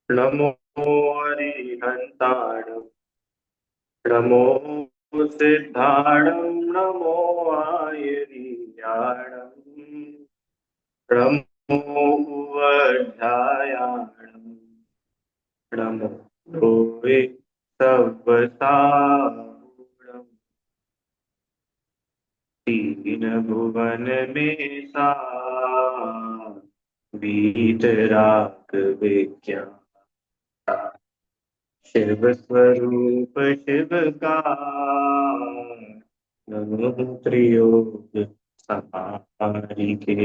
नमो अरिहन्ताणं नमो सिद्धाणं नमो आयर्याणं नमो उवध्यायाणं नमो भूरि सव्वसाहुणं तीन भुवन में सा वीतराग विज्ञान शिव स्वरूप शिव का नमो त्रियोग संहारी के।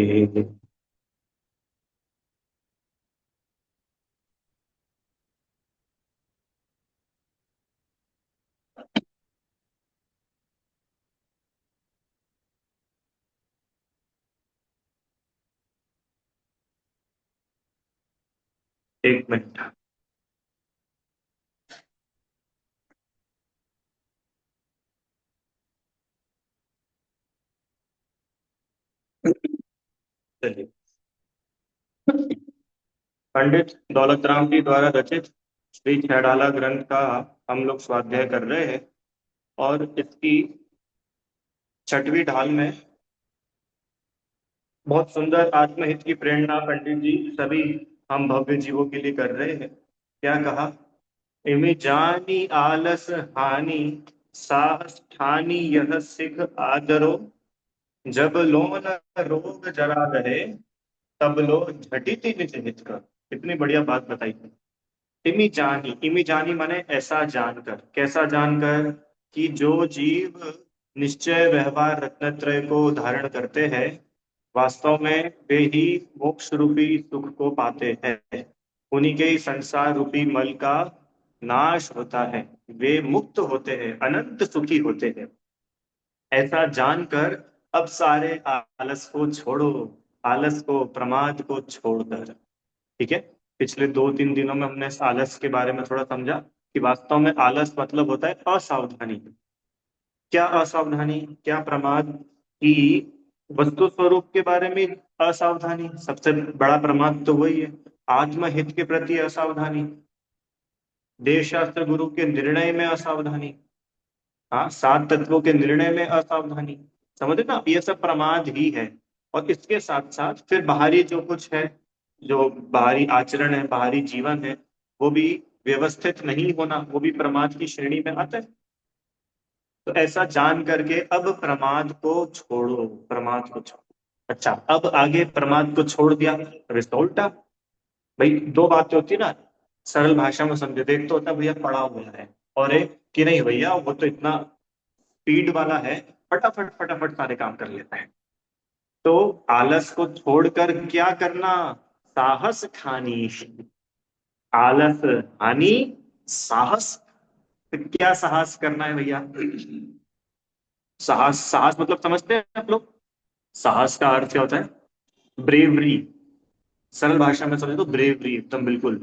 एक मिनट। चलिए। पंडित दौलत राम जी द्वारा रचित श्री छैडाला ग्रंथ का हम लोग स्वाध्याय कर रहे हैं। और इसकी छठवीं ढाल में बहुत सुंदर आत्महित की प्रेरणा पंडित जी सभी हम भव्य जीवों के लिए कर रहे हैं। क्या कहा? इमि जानी आलस हानि साहस ठानी यह सिख आदरो जब लो न रोग जरा रहे तब लो झटिति निज हित कर। कितनी बढ़िया बात बताई। इमी जानी माने ऐसा जानकर। कैसा जानकर? कि जो जीव निश्चय व्यवहार रत्नत्रय को धारण करते हैं वास्तव में वे ही मोक्ष रूपी सुख को पाते हैं। उन्हीं के ही संसार रूपी मल का नाश होता है। वे मुक्त होते हैं, अनंत सुखी होते हैं। ऐसा जानकर अब सारे आलस को छोड़ो। आलस को, प्रमाद को छोड़कर। ठीक है। पिछले 2-3 दिनों में हमने इस आलस के बारे में थोड़ा समझा कि वास्तव में आलस मतलब होता है असावधानी। क्या असावधानी, क्या प्रमाद? कि वस्तु स्वरूप के बारे में असावधानी, सबसे बड़ा प्रमाद तो वही है। आत्महित के प्रति असावधानी, देश शास्त्र गुरु के निर्णय में असावधानी, हाँ, सात तत्वों के निर्णय में असावधानी। समझे ना? ये सब प्रमाद ही है। और इसके साथ साथ फिर बाहरी जो कुछ है, जो बाहरी आचरण है, बाहरी जीवन है, वो भी व्यवस्थित नहीं होना, वो भी प्रमाद की श्रेणी में आता है। तो ऐसा जान करके अब प्रमाद को छोड़ो। प्रमाद को छोड़ो। अच्छा, अब आगे प्रमाद को छोड़ दिया, अब इसका उल्टा। भाई दो बातें होती है ना, सरल भाषा में समझे। देख तो होता है भैया पढ़ा हुआ है, और एक कि नहीं भैया वो तो इतना स्पीड वाला है, फटाफट फटाफट सारे काम कर लेता है। तो आलस को छोड़कर क्या करना? साहस खानी। आलस हानि, साहस। तो क्या साहस करना है भैया? साहस, साहस मतलब समझते हैं आप लोग? साहस का अर्थ क्या होता है? ब्रेवरी। सरल भाषा में समझे तो ब्रेवरी, एकदम बिल्कुल।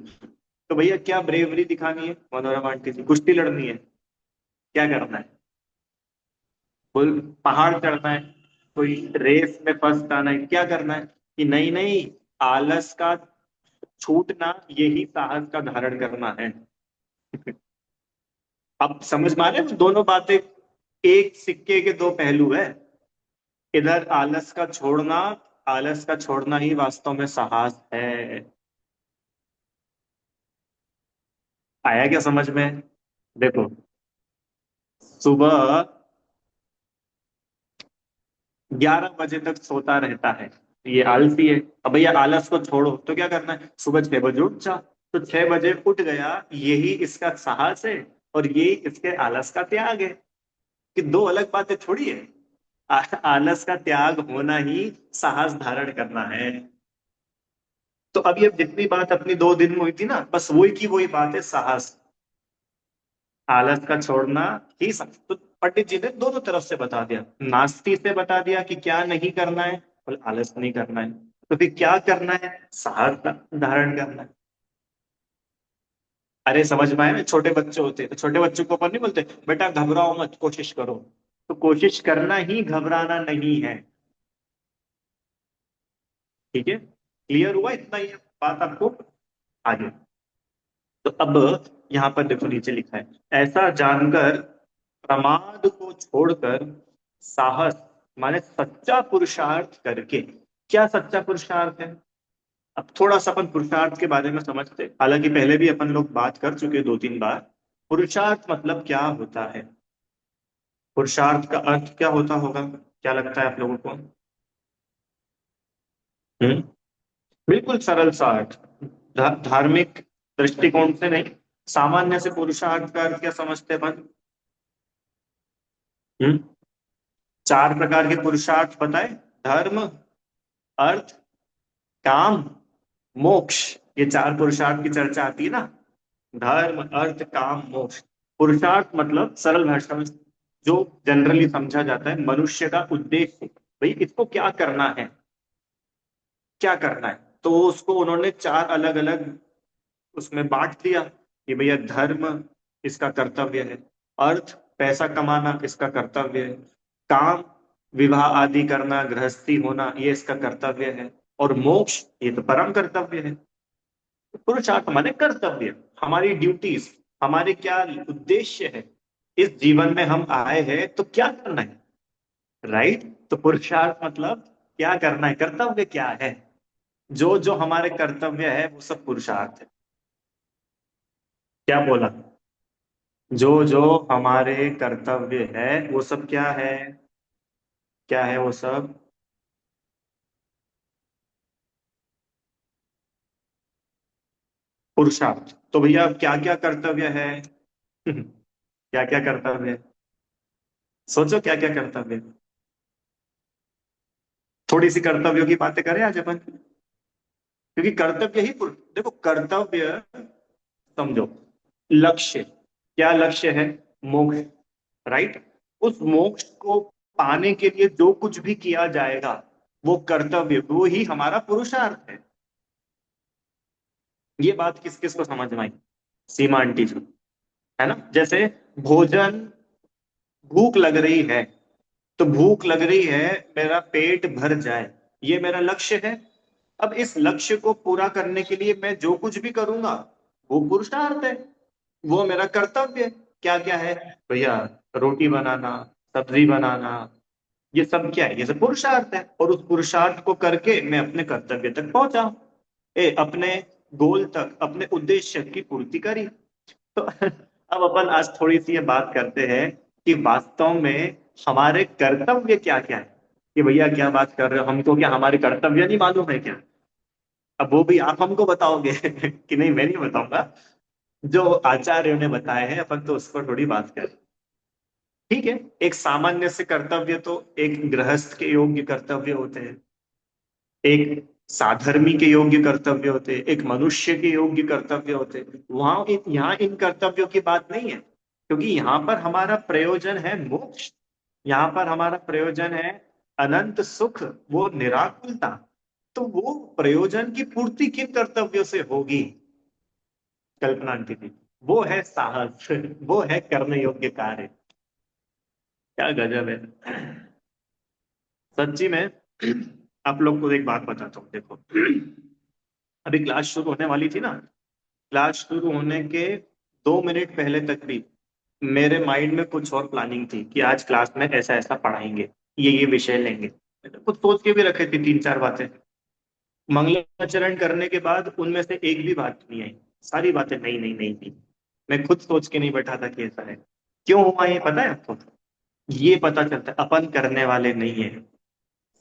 तो भैया क्या ब्रेवरी दिखानी है? मनोरमा आंटी जी, कुश्ती लड़नी है? क्या करना है? कोई पहाड़ चढ़ना है? कोई रेस में फर्स्ट आना है? क्या करना है? कि नहीं नहीं, आलस का छूटना यही साहस का धारण करना है। अब समझ में आ रहे हैं? दोनों बातें एक सिक्के के दो पहलू है। इधर आलस का छोड़ना, आलस का छोड़ना ही वास्तव में साहस है। आया क्या समझ में? देखो, सुबह 11 बजे तक सोता रहता है, ये आलसी है। अब भैया आलस को छोड़ो तो क्या करना है? सुबह 6 बजे उठ जा। तो 6 बजे उठ गया, यही इसका साहस है, और यही इसके आलस का त्याग है। कि दो अलग बातें थोड़ी है। आलस का त्याग होना ही साहस धारण करना है। तो अब ये जितनी बात अपनी 2 दिन में हुई थी ना, बस वही की वही बात है, साहस। आलस का छोड़ना ही तो पंडित जी ने दोनों तरफ से बता दिया। नास्ती से बता दिया कि क्या नहीं करना है, और आलस नहीं करना है। तो फिर क्या करना है? साहस धारण करना है। अरे समझ में आए ना? छोटे बच्चे होते हैं तो छोटे बच्चों को अपन नहीं बोलते बेटा घबराओ मत, कोशिश करो। तो कोशिश करना ही घबराना नहीं है। ठीक है, क्लियर हुआ इतना ही बात आपको? आगे। तो अब यहाँ पर देखो नीचे लिखा है, ऐसा जानकर प्रमाद को छोड़कर साहस माने सच्चा पुरुषार्थ करके। क्या सच्चा पुरुषार्थ है? अब थोड़ा सा अपन पुरुषार्थ के बारे में समझते हैं। हालांकि पहले भी अपन लोग बात कर चुके हैं 2-3 बार। पुरुषार्थ मतलब क्या होता है? पुरुषार्थ का अर्थ क्या होता होगा? क्या लगता है आप लोगों को? हम्म बिल्कुल सरल सा अर्थ। धार्मिक दृष्टिकोण से नहीं, सामान्य से पुरुषार्थ का अर्थ क्या समझते हैं अपन? हम्म 4 प्रकार के पुरुषार्थ बताए। धर्म, अर्थ, काम, मोक्ष। ये 4 पुरुषार्थ की चर्चा आती है ना। धर्म, अर्थ, काम, मोक्ष। पुरुषार्थ मतलब सरल भाषा में जो जनरली समझा जाता है मनुष्य का उद्देश्य, भाई इसको क्या करना है, क्या करना है। तो उसको उन्होंने 4 अलग अलग उसमें बांट दिया कि भैया धर्म इसका कर्तव्य है, अर्थ पैसा कमाना इसका कर्तव्य है, काम विवाह आदि करना गृहस्थी होना ये इसका कर्तव्य है, और मोक्ष ये तो परम कर्तव्य है। पुरुषार्थ माने कर्तव्य, हमारी ड्यूटीज, हमारे क्या उद्देश्य है, इस जीवन में हम आए हैं तो क्या करना है। राइट। तो पुरुषार्थ मतलब क्या करना है, कर्तव्य क्या है। जो जो हमारे कर्तव्य है वो सब पुरुषार्थ है। क्या बोला? जो जो हमारे कर्तव्य है वो सब क्या है? क्या है वो सब? पुरुषार्थ। तो भैया क्या क्या कर्तव्य है? क्या क्या कर्तव्य है? सोचो क्या क्या कर्तव्य है। थोड़ी सी कर्तव्यों की बातें करें आज अपन, क्योंकि कर्तव्य ही देखो कर्तव्य समझो, लक्ष्य, क्या लक्ष्य है? मोक्ष। राइट। उस मोक्ष को पाने के लिए जो कुछ भी किया जाएगा वो कर्तव्य, वो ही हमारा पुरुषार्थ है। ये बात किस किस को समझ में आई? सीमा आंटी जी, है ना। जैसे भोजन, भूख लग रही है, तो भूख लग रही है, मेरा पेट भर जाए, ये मेरा लक्ष्य है। अब इस लक्ष्य को पूरा करने के लिए मैं जो कुछ भी करूंगा वो पुरुषार्थ है, वो मेरा कर्तव्य है। क्या क्या है भैया? रोटी बनाना, सब्जी बनाना, ये सब क्या है? ये सब पुरुषार्थ है। और उस पुरुषार्थ को करके मैं अपने कर्तव्य तक पहुंचा, अपने गोल तक, अपने उद्देश्य की पूर्ति करी। तो अब अपन आज थोड़ी सी ये बात करते हैं कि वास्तव में हमारे कर्तव्य क्या क्या है। कि भैया क्या बात कर रहे हो, हमको क्या हमारे कर्तव्य नहीं मालूम है क्या? अब वो भी आप हमको बताओगे कि नहीं? मैं नहीं बताऊंगा, जो आचार्यों ने बताए हैं अपन तो उस पर थोड़ी बात करें। ठीक है। एक सामान्य से कर्तव्य तो एक गृहस्थ के योग्य कर्तव्य होते हैं, एक साधर्मी के योग्य कर्तव्य होते हैं, एक मनुष्य के योग्य कर्तव्य होते हैं। यहाँ इन कर्तव्यों की बात नहीं है, क्योंकि यहाँ पर हमारा प्रयोजन है मोक्ष। यहाँ पर हमारा प्रयोजन है अनंत सुख, वो निराकुलता। तो वो प्रयोजन की पूर्ति किन कर्तव्यों से होगी? कल्पना आंटी जी, वो है साहस, वो है करने योग्य कार्य। क्या गजब है सच्ची में। आप लोग को एक बात बताता हूँ, देखो अभी क्लास शुरू होने वाली थी ना, क्लास शुरू होने के 2 मिनट पहले तक भी मेरे माइंड में कुछ और प्लानिंग थी कि आज क्लास में ऐसा ऐसा पढ़ाएंगे, ये विषय लेंगे। मैंने कुछ सोच के भी रखे थे 3-4 बातें। मंगलाचरण करने के बाद उनमें से एक भी बात नहीं आई। सारी बातें नहीं नहीं नहीं थी। मैं खुद सोच के नहीं बैठा था कि ऐसा है। क्यों हुआ ये पता है आपको? ये पता चलता है अपन करने वाले नहीं है।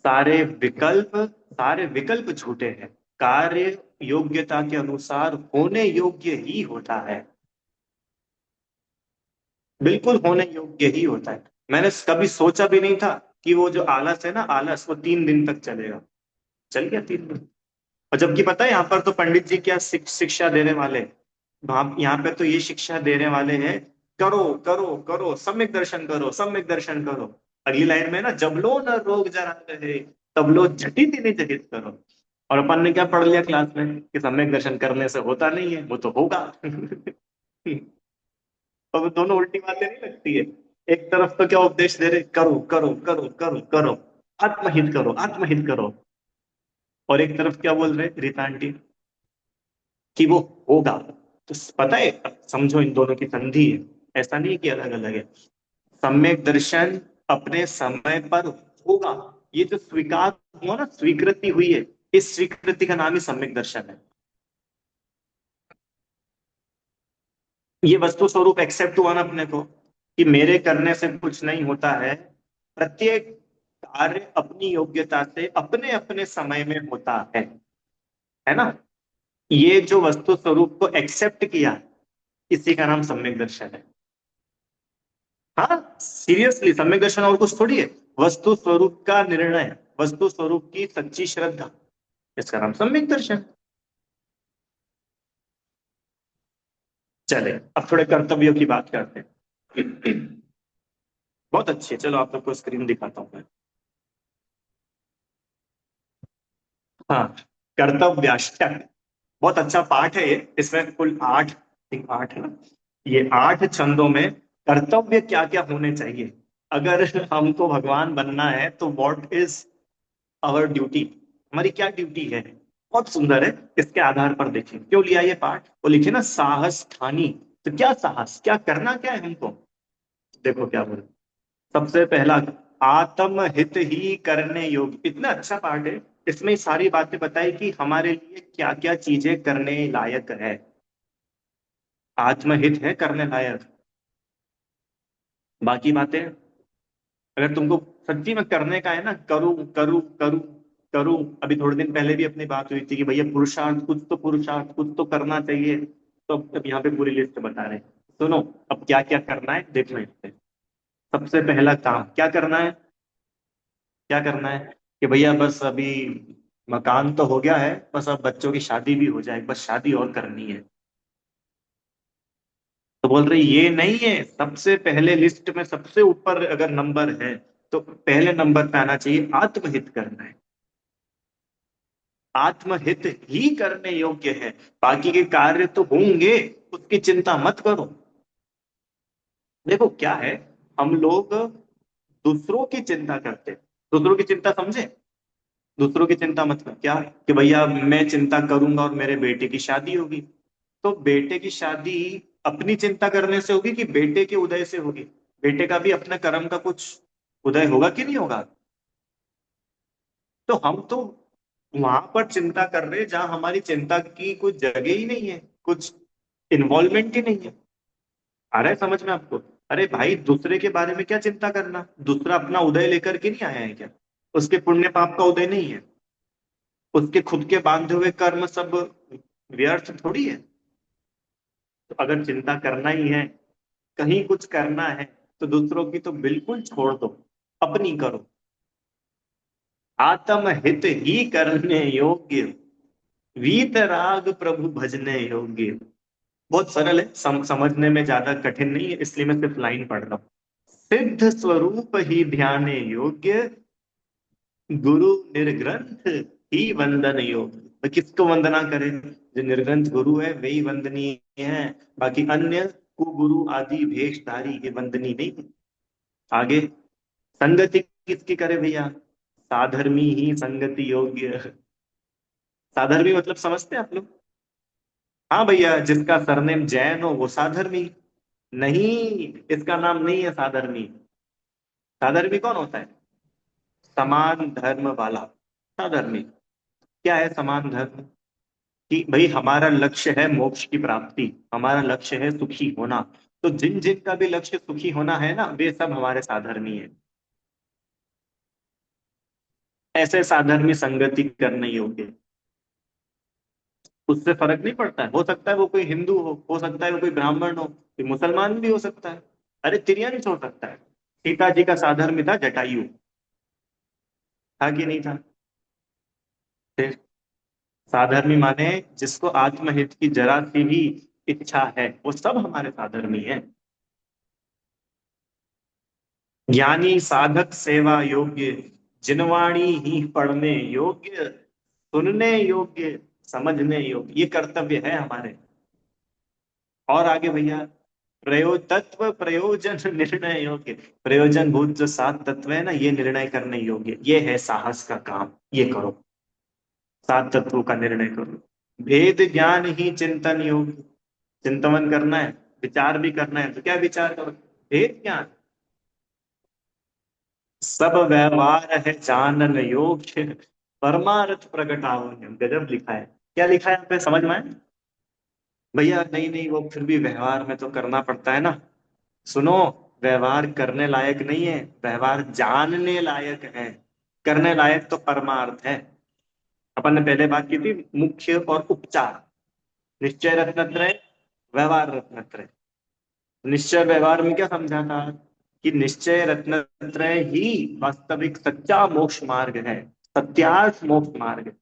सारे विकल्प, सारे विकल्प झूठे हैं। कार्य योग्यता के अनुसार होने योग्य ही होता है। बिल्कुल होने योग्य ही होता है। मैंने कभी सोचा भी नहीं था कि वो जो आलस है ना, आलस वो 3 दिन तक चलेगा। चल गया 3 दिन। और जबकि पता है यहाँ पर तो पंडित जी क्या शिक्षा देने वाले हैं? वहां यहाँ पे तो ये शिक्षा देने वाले हैं, करो करो करो, सम्यक दर्शन करो, सम्यक दर्शन करो। अगली लाइन में ना, जब लो न रोग जरा रहे, तब लो झटिति निजहित करो। और अपन ने क्या पढ़ लिया क्लास में कि सम्यक दर्शन करने से होता नहीं है, वो तो होगा। और वो दोनों उल्टी बातें नहीं लगती है? एक तरफ तो क्या उपदेश दे रहे, करो करो करो करो करो, आत्महित करो आत्महित करो। और एक तरफ क्या बोल रहे रीता आंटी, कि वो होगा। तो पता है, समझो इन दोनों की संधि है, ऐसा नहीं कि अलग अलग है। सम्यक दर्शन अपने समय पर होगा, ये जो स्वीकार हुआ ना, स्वीकृति हुई है, इस स्वीकृति का नाम ही सम्यक दर्शन है। ये वस्तु स्वरूप एक्सेप्ट हुआ ना अपने को, कि मेरे करने से कुछ नहीं होता है, प्रत्येक कार्य अपनी योग्यता से अपने अपने समय में होता है ना। ये जो वस्तु स्वरूप को एक्सेप्ट किया, इसी का नाम सम्यक दर्शन है। हाँ सीरियसली, सम्यक दर्शन और कुछ थोड़ी है, वस्तु स्वरूप का निर्णय, वस्तु स्वरूप की सच्ची श्रद्धा, इसका नाम सम्यक दर्शन। चले अब थोड़े कर्तव्यों की बात करते हैं। बहुत अच्छी है, चलो आप लोग को स्क्रीन दिखाता हूँ मैं। हाँ, कर्तव्याष्टक, बहुत अच्छा पाठ है ये। इसमें कुल आठ, ठीक आठ है ना, ये आठ छंदों में कर्तव्य क्या क्या होने चाहिए। अगर हमको भगवान बनना है तो व्हाट इज आवर ड्यूटी, हमारी क्या ड्यूटी है, बहुत सुंदर है। इसके आधार पर देखिए क्यों लिया ये पाठ, वो लिखे ना साहस ठानी। तो क्या साहस, क्या करना, क्या है हमको, देखो क्या बोले। सबसे पहला, आत्महित ही करने योग्य, इतना अच्छा पाठ है। इसमें ही सारी बातें बताई कि हमारे लिए क्या क्या चीजें करने लायक है। आत्महित है करने लायक, बाकी बातें अगर तुमको सच्ची में करने का है ना, करूं करूं करूं करूं। अभी थोड़े दिन पहले भी अपनी बात हुई थी कि भैया पुरुषार्थ, कुछ तो पुरुषार्थ, कुछ तो करना चाहिए। तो अब यहाँ पे पूरी लिस्ट बता रहे हैं। सुनो, अब क्या क्या करना है देखो इससे। सबसे पहला काम क्या करना है, क्या करना है, कि भैया बस अभी मकान तो हो गया है, बस अब बच्चों की शादी भी हो जाए, बस शादी और करनी है। तो बोल रहे ये नहीं है, सबसे पहले लिस्ट में सबसे ऊपर अगर नंबर है तो पहले नंबर पे आना चाहिए आत्महित करना है। आत्महित ही करने योग्य है, बाकी के कार्य तो होंगे, उसकी चिंता मत करो। देखो क्या है, हम लोग दूसरों की चिंता करते हैं। दूसरों की चिंता समझे, दूसरों की चिंता मतलब क्या, कि भैया मैं चिंता करूंगा और मेरे बेटे की शादी होगी, तो बेटे की शादी अपनी चिंता करने से होगी कि बेटे के उदय से होगी। बेटे का भी अपने कर्म का कुछ उदय होगा कि नहीं होगा। तो हम तो वहां पर चिंता कर रहे हैं जहां हमारी चिंता की कोई जगह ही नहीं है, कुछ इन्वॉल्वमेंट ही नहीं है। आ रहा है समझ में आपको। अरे भाई दूसरे के बारे में क्या चिंता करना, दूसरा अपना उदय लेकर के नहीं आया है क्या, उसके पुण्य पाप का उदय नहीं है, उसके खुद के बांधे हुए कर्म सब व्यर्थ थोड़ी है। तो अगर चिंता करना ही है, कहीं कुछ करना है, तो दूसरों की तो बिल्कुल छोड़ दो, अपनी करो। आत्महित ही करने योग्य, वीतराग प्रभु भजने योग्य। बहुत सरल है, समझने में ज्यादा कठिन नहीं है, इसलिए मैं सिर्फ लाइन पढ़ रहा हूँ। सिद्ध स्वरूप ही ध्यान योग्य, गुरु निर्ग्रंथ ही वंदन योग्य। तो किसको वंदना करें, जो निर्ग्रंथ गुरु है वही वंदनीय है, बाकी अन्य कुगुरु आदि भेषधारी ये वंदनीय नहीं है। आगे, संगति किसकी करे भैया, साधर्मी ही संगति योग्य। साधर्मी मतलब समझते हैं आप लोग। हाँ भैया, जिसका सरनेम जैन हो वो साधर्मी नहीं, इसका नाम नहीं है साधर्मी। साधर्मी कौन होता है, समान धर्म वाला साधर्मी। क्या है समान धर्म, कि भाई हमारा लक्ष्य है मोक्ष की प्राप्ति, हमारा लक्ष्य है सुखी होना। तो जिन जिन का भी लक्ष्य सुखी होना है ना, वे सब हमारे साधर्मी है। ऐसे साधर्मी संगति करने योग्य, उससे फर्क नहीं पड़ता है, हो सकता है वो कोई हिंदू हो सकता है वो कोई ब्राह्मण हो, कोई मुसलमान भी हो सकता है, अरे तिरियंश हो सकता है। सीता जी का साधर्म था जटायु, था कि नहीं था। फिर साधर्मी माने जिसको आत्महित की जरा सी भी इच्छा है, वो सब हमारे साधर्मी है। ज्ञानी साधक सेवा योग्य, जिनवाणी ही पढ़ने योग्य, सुनने योग्य, समझने योग्य, ये कर्तव्य है हमारे। और आगे भैया, तत्व प्रयोजन निर्णय योग्य, प्रयोजन भूत जो सात तत्व है ना, ये निर्णय करने योग्य, ये है साहस का काम, ये करो, सात तत्वों का निर्णय करो। भेद ज्ञान ही चिंतन योग्य, चिंतन करना है, विचार भी करना है, तो क्या विचार करो? भेद ज्ञान। सब व्यवहार है जानन योग्य, परमार्थ प्रगटावन। गजब लिखा है। क्या लिखा है यहाँ पे, समझ में आए? भैया नहीं नहीं, वो फिर भी व्यवहार में तो करना पड़ता है ना। सुनो, व्यवहार करने लायक नहीं है, व्यवहार जानने लायक है। करने लायक तो परमार्थ है। अपन ने पहले बात की थी मुख्य और उपचार। निश्चय रत्नत्रय, व्यवहार रत्नत्रय। निश्चय व्यवहार में क्या समझा था कि निश्चय रत्नत्रय ही वास्तविक सच्चा मोक्ष मार्ग है, सत्यार्थ मोक्ष मार्ग है।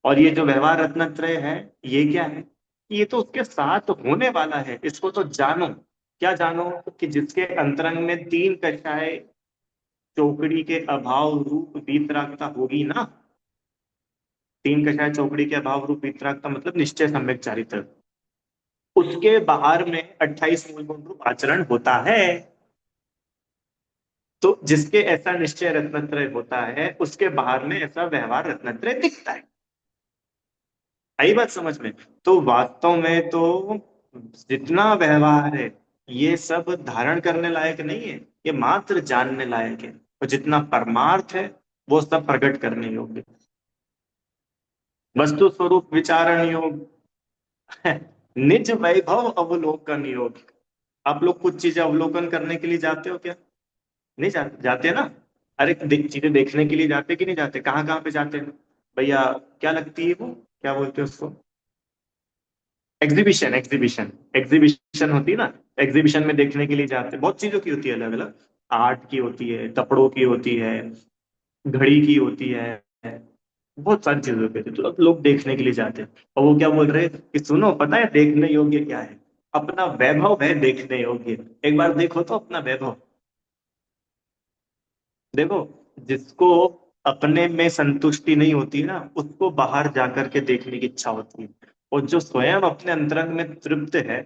और ये जो व्यवहार रत्नत्रय है, ये क्या है? ये तो उसके साथ होने वाला है, इसको तो जानो। क्या जानो? कि जिसके अंतरंग में तीन कक्षाएं चौकड़ी के अभाव रूप वीतरागता होगी ना। तीन कक्षाएं चौकड़ी के अभाव रूप वीतरागता मतलब निश्चय सम्यक चारित्र, उसके बाहर में 28 मूल गुण रूप आचरण होता है। तो जिसके ऐसा निश्चय रत्नत्रय होता है, उसके बाहर में ऐसा व्यवहार रत्नत्रय दिखता है। आई बात समझ में? तो वास्तव में तो जितना व्यवहार है, ये सब धारण करने लायक नहीं है, ये मात्र जानने लायक है। और जितना परमार्थ है, वो सब प्रकट करने योग्य। वस्तु स्वरूप विचारण योग, निज वैभव अवलोकन योग। आप लोग कुछ चीजें अवलोकन करने के लिए जाते हो क्या? नहीं जाते ना। अरे चीजें देखने के लिए जाते कि नहीं जाते? कहाँ कहाँ पे जाते हैं भैया? क्या लगती है वो, क्या बोलते हैं उसको? Exhibition, exhibition. एग्जीबिशन होती है ना। एग्जीबिशन में देखने के लिए जाते हैं, बहुत चीजों की होती है, अलग अलग। आर्ट की होती है, कपड़ों की होती है, घड़ी की होती है, बहुत सारी चीजों की होती है। तो अब लोग देखने के लिए जाते हैं। और वो क्या बोल रहे हैं कि सुनो, पता है देखने योग्य क्या है? अपना वैभव है देखने योग्य। एक बार देखो तो अपना वैभव। देखो, जिसको अपने में संतुष्टि नहीं होती ना, उसको बाहर जाकर के देखने की इच्छा होती है। और जो स्वयं अपने अंतरंग में तृप्त है,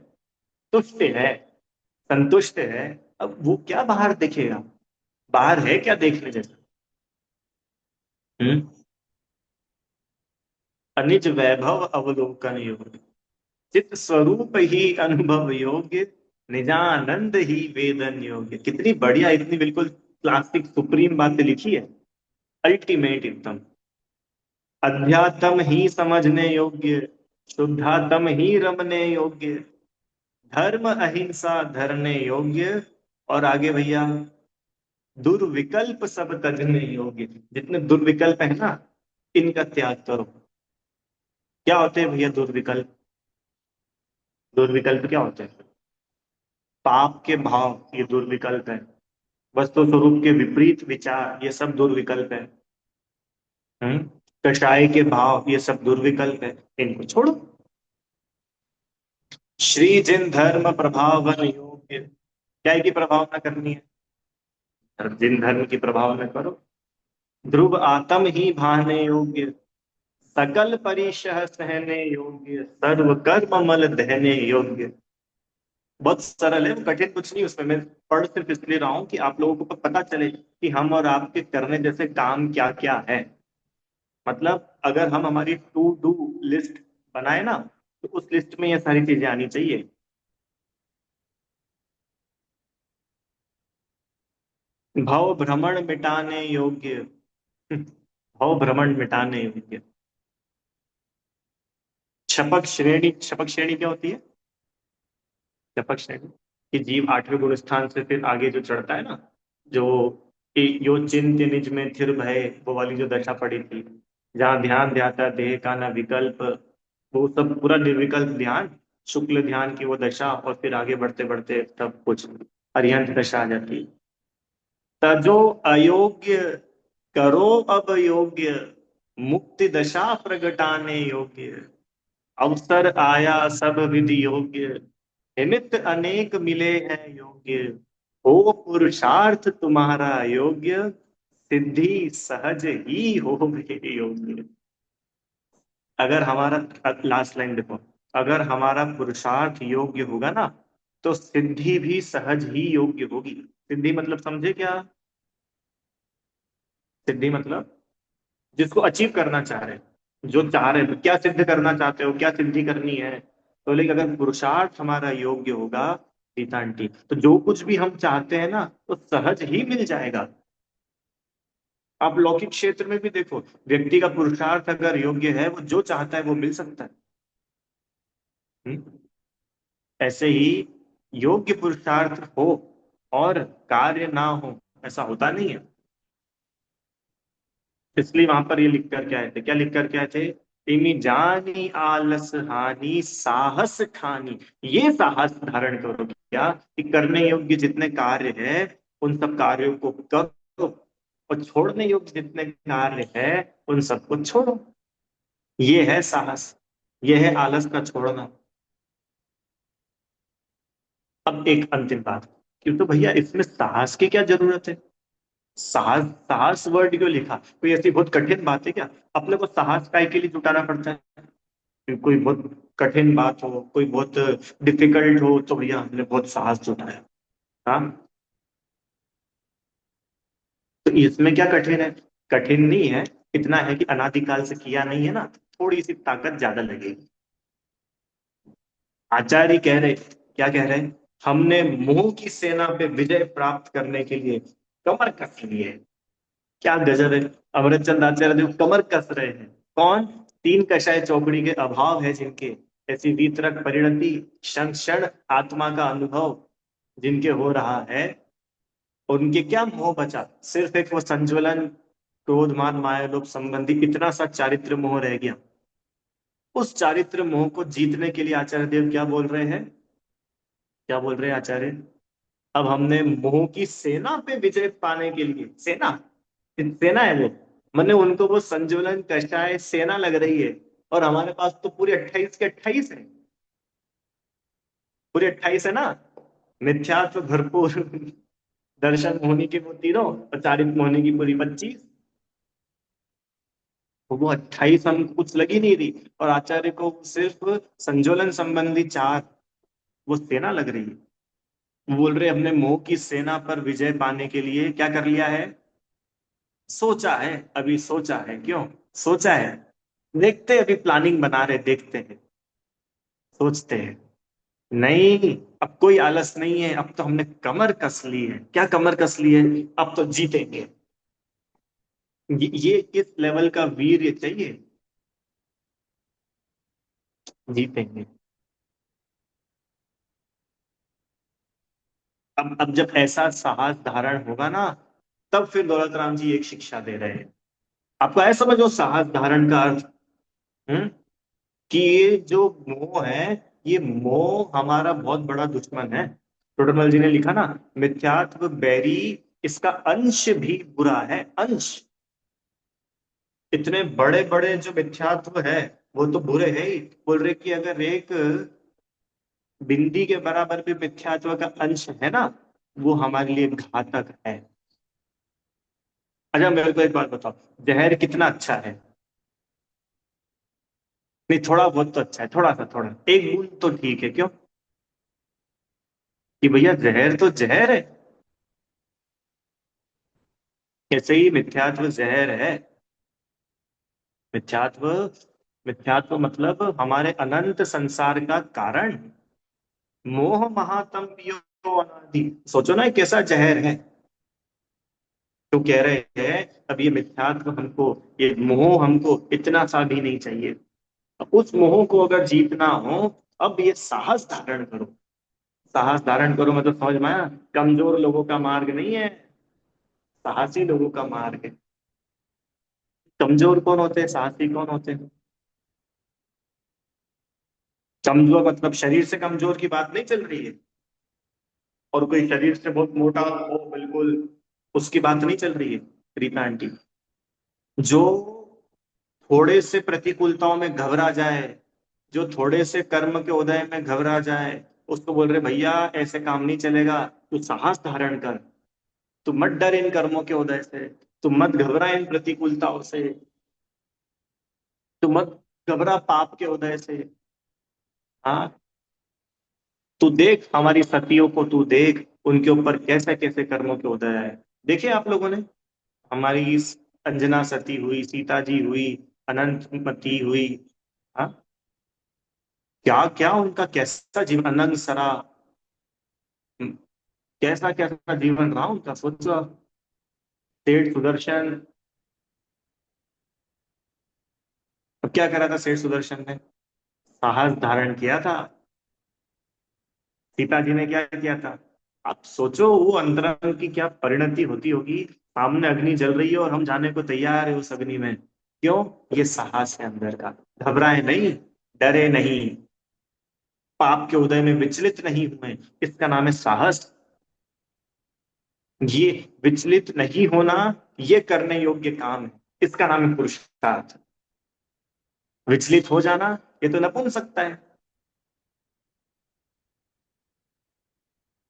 तुष्ट है, संतुष्ट है, अब वो क्या बाहर दिखेगा? बाहर है क्या देखने जैसा? हम्म। अनिज वैभव अवलोकन योग्य, चित स्वरूप ही अनुभव योग्य, निजानंद ही वेदन योग्य। कितनी बढ़िया, इतनी बिल्कुल क्लासिक सुप्रीम बातें लिखी है। अल्टीमेट एकदम। अध्यात्म ही समझने योग्य, शुद्धात्म ही रमने योग्य, धर्म अहिंसा धरने योग्य। और आगे भैया, दुर्विकल्प सब तजने योग्य। जितने दुर्विकल्प है ना, इनका त्याग करो। क्या होते हैं भैया दुर्विकल्प? दुर्विकल्प क्या होते हैं? पाप के भाव, ये दुर्विकल्प है। वस्तु स्वरूप के विपरीत विचार, ये सब दुर्विकल्प है। हम्म। कषाय के भाव, ये सब दुर्विकल्प है। इनको छोड़ो। श्री जिन धर्म प्रभावन योग्य, क्या की प्रभावना करनी है? जिन धर्म की प्रभावना करो। ध्रुव आत्म ही भाने योग्य, सकल परिशह सहने योग्य, सर्व कर्म मल दहने योग्य। बहुत सरल है, कठिन कुछ नहीं उसमें। मैं पढ़ सिर्फ इसलिए रहा हूं कि आप लोगों को पता चले कि हम और आपके करने जैसे काम क्या क्या है। मतलब अगर हम हमारी टू डू लिस्ट बनाए ना, तो उस लिस्ट में ये सारी चीजें आनी चाहिए। भव भ्रमण मिटाने योग्य, भव भ्रमण मिटाने योग्य। क्षपक श्रेणी, क्षपक श्रेणी क्या होती है? क्षपक श्रेणी कि जीव आठवें गुण स्थान से फिर आगे जो चढ़ता है ना, जो यो चिंत्य निज में थिर भय, वो वाली जो दशा पड़ी थी, जहाँ ध्यान ध्याता देह का न विकल्प, वो सब पूरा निर्विकल्प ध्यान, शुक्ल ध्यान की वो दशा, और फिर आगे बढ़ते बढ़ते सब कुछ अरिहंत दशा आ जाती है। तजो अयोग्य, करो अब योग्य, मुक्ति दशा प्रगटाने योग्य। अवसर आया सब विधि योग्य, निमित्त अनेक मिले हैं योग्य। हो पुरुषार्थ तुम्हारा योग्य, सिद्धि सहज ही हो योग्य। अगर हमारा, लास्ट लाइन देखो, अगर हमारा पुरुषार्थ योग्य होगा ना, तो सिद्धि भी सहज ही योग्य होगी। सिद्धि मतलब समझे क्या? सिद्धि मतलब जिसको अचीव करना चाह रहे हैं, जो चाह रहे हैं, क्या सिद्ध करना चाहते हो, क्या सिद्धि करनी है? तो लेकिन अगर पुरुषार्थ हमारा योग्य होगा सीता आंटी, तो जो कुछ भी हम चाहते हैं ना तो सहज ही मिल जाएगा। आप लौकिक क्षेत्र में भी देखो, व्यक्ति का पुरुषार्थ अगर योग्य है, वो जो चाहता है वो मिल सकता है। हम्म? ऐसे ही योग्य पुरुषार्थ हो और कार्य ना हो, ऐसा होता नहीं है। इसलिए वहां पर ये लिख कर के आए थे, क्या लिख कर के आए थे? तिमी जानी आलस हानि साहस ठानी। ये साहस धारण करो क्या, कि करने योग्य जितने कार्य है उन सब कार्यों को करो, और छोड़ने योग्य जितने कार्य है उन सबको छोड़ो। ये है साहस, ये है आलस का छोड़ना। अब एक अंतिम बात, क्यों तो भैया इसमें साहस की क्या जरूरत है? साहस, साहस वर्ड क्यों लिखा? कोई ऐसी बहुत कठिन बात है क्या? अपने को साहस काय के लिए जुटाना पड़ता है? कोई बहुत कठिन बात हो, कोई बहुत डिफिकल्ट हो, तो भैया हमने बहुत साहस जुटाया। हाँ, तो इसमें क्या कठिन है? कठिन नहीं है, इतना है कि अनादिकाल से किया नहीं है ना, थोड़ी सी ताकत ज्यादा लगेगी। आचार्य कह रहे, क्या कह रहे हैं? हमने मोह की सेना पे विजय प्राप्त करने के लिए कमर कस ली है। क्या गजब है! अमृत चंद आचार्य देव कमर कस रहे हैं। कौन? तीन कषाय चौकड़ी के अभाव है जिनके, ऐसी वीतरक परिणति, क्षण क्षण आत्मा का अनुभव जिनके हो रहा है, उनके क्या मोह बचा? सिर्फ एक वो संज्वलन, क्रोध मान माया लोभ संबंधी इतना सा चारित्र मोह रह गया। उस चारित्र मोह को जीतने के लिए आचार्य देव क्या बोल रहे हैं? क्या बोल रहे हैं आचार्य? अब हमने मोह की सेना पे विजय पाने के लिए, सेना, सेना है वो, मैंने उनको वो संजुलन कषाय सेना लग रही है, और हमारे पास तो पूरे 28 के 28 है। पूरे 28 है ना, मिथ्यात्व भरपूर दर्शन मोहनी की वो तीनों, और चारित्र मोहनी की पूरी 25। तो वो 28 हमको कुछ लग ही नहीं रही, और आचार्य को सिर्फ संजोलन संबंधी चार, वो सेना लग रही है। वो बोल रहे हमने मोह की सेना पर विजय पाने के लिए क्या कर लिया है? सोचा है, अभी सोचा है। क्यों सोचा है? देखते हैं, अभी प्लानिंग बना रहे, देखते हैं, सोचते हैं। नहीं, अब कोई आलस नहीं है, अब तो हमने कमर कस ली है। क्या कमर कस ली है? अब तो जीतेंगे। ये किस लेवल का वीर चाहिए? जीतेंगे। अब जब ऐसा साहस धारण होगा ना, तब फिर दौलत राम जी एक शिक्षा दे रहे हैं। आपको ऐसा समझो साहस धारण का अर्थ। हम्म? कि ये जो मोह है, ये मोह हमारा बहुत बड़ा दुश्मन है। टोडरमल जी ने लिखा ना, मिथ्यात्व बैरी, इसका अंश भी बुरा है, अंश। इतने बड़े बड़े जो मिथ्यात्व है वो तो बुरे है ही। बोल रहे कि अगर एक बिंदी के बराबर भी मिथ्यात्व का अंश है ना, वो हमारे लिए घातक है। अच्छा मेरे को एक बात बताओ, जहर कितना अच्छा है? नहीं, थोड़ा बहुत तो अच्छा है, थोड़ा सा, थोड़ा एक बूंद तो ठीक है। क्यों? कि भैया जहर तो जहर है। ऐसे ही मिथ्यात्व जहर है। मिथ्यात्व, मिथ्यात्व मतलब हमारे अनंत संसार का कारण। मोह महातम पियो अनादि। सोचो ना ये कैसा जहर है। तो कह रहे हैं अब ये मिथ्यात्व हमको, ये मोह हमको इतना सा भी नहीं चाहिए। अब उस मोह को अगर जीतना हो, अब ये साहस धारण करो। साहस धारण करो मतलब समझ में आया? कमजोर लोगों का मार्ग नहीं है, साहसी लोगों का मार्ग है। कमजोर कौन होते हैं, साहसी कौन होते हैं? कमजोर मतलब शरीर से कमजोर की बात नहीं चल रही है, और कोई शरीर से बहुत मोटा हो बिल्कुल, उसकी बात नहीं चल रही है रीता आंटी। जो थोड़े से प्रतिकूलताओं में घबरा जाए, जो थोड़े से कर्म के उदय में घबरा जाए, उसको बोल रहे भैया ऐसे काम नहीं चलेगा, तू साहस धारण कर। तू मत डर इन कर्मों के उदय से, तू मत घबरा इन प्रतिकूलताओं से, तू मत घबरा पाप के उदय से। हाँ, तू देख हमारी सतियों को, तू देख उनके ऊपर कैसे कैसे कर्मों के उदय है। देखे आप लोगों ने, हमारी अंजना सती हुई, सीता जी हुई, अनंतमती हुई। हाँ, क्या क्या उनका कैसा जीवन, अनंग सरा, कैसा कैसा जीवन रहा उनका, सोचो आप। सेठ सुदर्शन, अब क्या करा था सेठ सुदर्शन ने? साहस धारण किया था। सीता जी ने क्या किया था? आप सोचो वो अंतरंग की क्या परिणति होती होगी। सामने अग्नि जल रही है और हम जाने को तैयार है उस अग्नि में। क्यों? ये साहस है अंदर का। घबराए नहीं, डरे नहीं, पाप के उदय में विचलित नहीं हुए, इसका नाम है साहस। ये विचलित नहीं होना, ये करने योग्य काम है, इसका नाम है पुरुषार्थ। विचलित हो जाना, ये तो नपुंसकता है।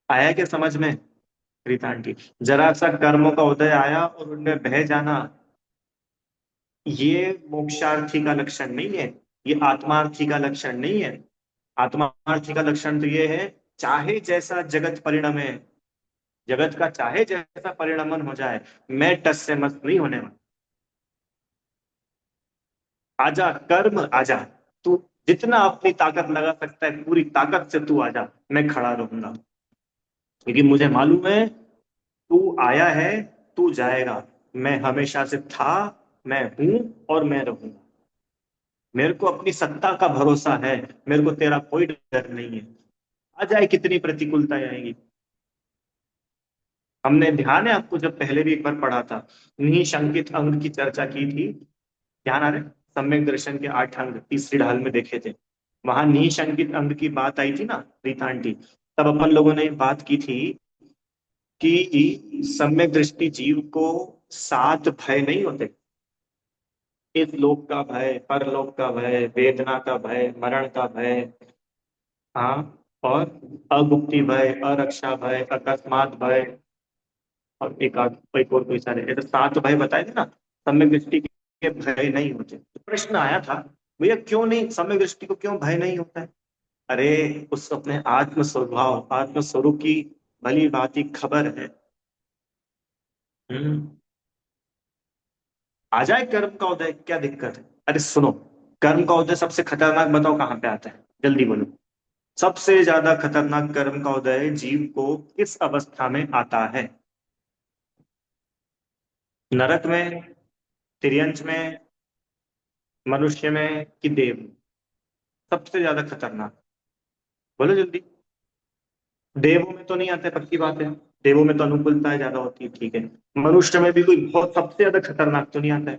आया क्या समझ में? रीता आंटी, जरा सा कर्मों का उदय आया और उनमें बह जाना, ये मोक्षार्थी का लक्षण नहीं है, ये आत्मार्थी का लक्षण नहीं है। आत्मार्थी का लक्षण तो ये है, चाहे जैसा जगत परिणमे, जगत का चाहे जैसा परिणमन हो जाए, मैं टस से मस नहीं होने वाला। आजा कर्म आजा, तू जितना अपनी ताकत लगा सकता है पूरी ताकत से तू आजा, मैं खड़ा रहूंगा। क्योंकि मुझे मालूम है तू आया है, तू जाएगा। मैं हमेशा से था, मैं हूं और मैं रहूंगा। मेरे को अपनी सत्ता का भरोसा है, मेरे को तेरा कोई डर नहीं है। आ जाए कितनी प्रतिकूलताएं आएंगी। हमने ध्यान है आपको जब पहले भी एक बार पढ़ा था, निशंकित अंग की चर्चा की थी, ध्यान आ रहा है? सम्यक दर्शन के 8 अंग तीसरी ढाल में देखे थे, वहां निशंकित अंग की बात आई थी ना रीता आंटी। तब अपन लोगों ने बात की थी कि सम्यक दृष्टि जीव को 7 भय नहीं होते। इस लोक का भय, परलोक का भय, वेदना का भय, मरण का भय, हाँ, और अगुप्ति भय, अरक्षा भय, अकस्मात भय, और एक और कोई सारे, ऐसे 7 भय बताए थे ना। सम्यक दृष्टि के भय नहीं होते। तो प्रश्न आया था, भैया क्यों नहीं, सम्यक दृष्टि को क्यों भय नहीं होता है? अरे, उस अपने आत्म स्वभाव, आत्म स्वरूप की भली भांति खबर है। हम्म। आ जाए कर्म का उदय, क्या दिक्कत है? अरे सुनो, कर्म का उदय सबसे खतरनाक बताओ कहाँ पे आता है, जल्दी बोलो। सबसे ज्यादा खतरनाक कर्म का उदय जीव को किस अवस्था में आता है? नरक में, तिर्यंच में, मनुष्य में कि देव में? सबसे ज्यादा खतरनाक, बोलो जल्दी। देवों में तो नहीं आते, पक्की बात है। देवों में तो अनुकूलता ज्यादा होती है, ठीक है। मनुष्य में भी कोई बहुत सबसे ज्यादा खतरनाक तो नहीं आता है।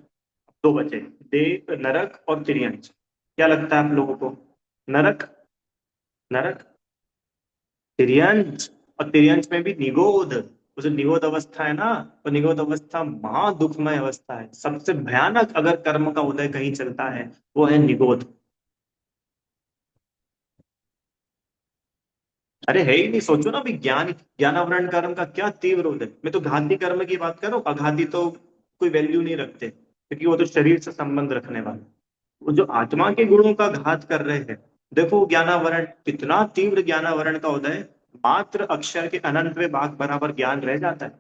दो बचे, देव, नरक और तिर्यंच। क्या लगता है आप लोगों को? नरक, नरक, तिर्यंच। और तिर्यंच में भी निगोध, वो जो निगोध अवस्था है ना, वो निगोध अवस्था महा दुखमय अवस्था है। सबसे भयानक अगर कर्म का उदय कहीं चलता है, वो है निगोध। अरे है ही नहीं, सोचो ना, भी ज्ञान ज्ञानावरण कर्म का क्या तीव्र उदय। मैं तो घाती कर्म की बात कर रहा हूँ, अघाती तो कोई वैल्यू नहीं रखते, क्योंकि वो तो शरीर से संबंध रखने वाले। वो जो आत्मा के गुणों का घात कर रहे हैं, देखो ज्ञानावरण कितना तीव्र, ज्ञानावरण का उदय, मात्र अक्षर के अनंत में बाघ बराबर ज्ञान रह जाता है।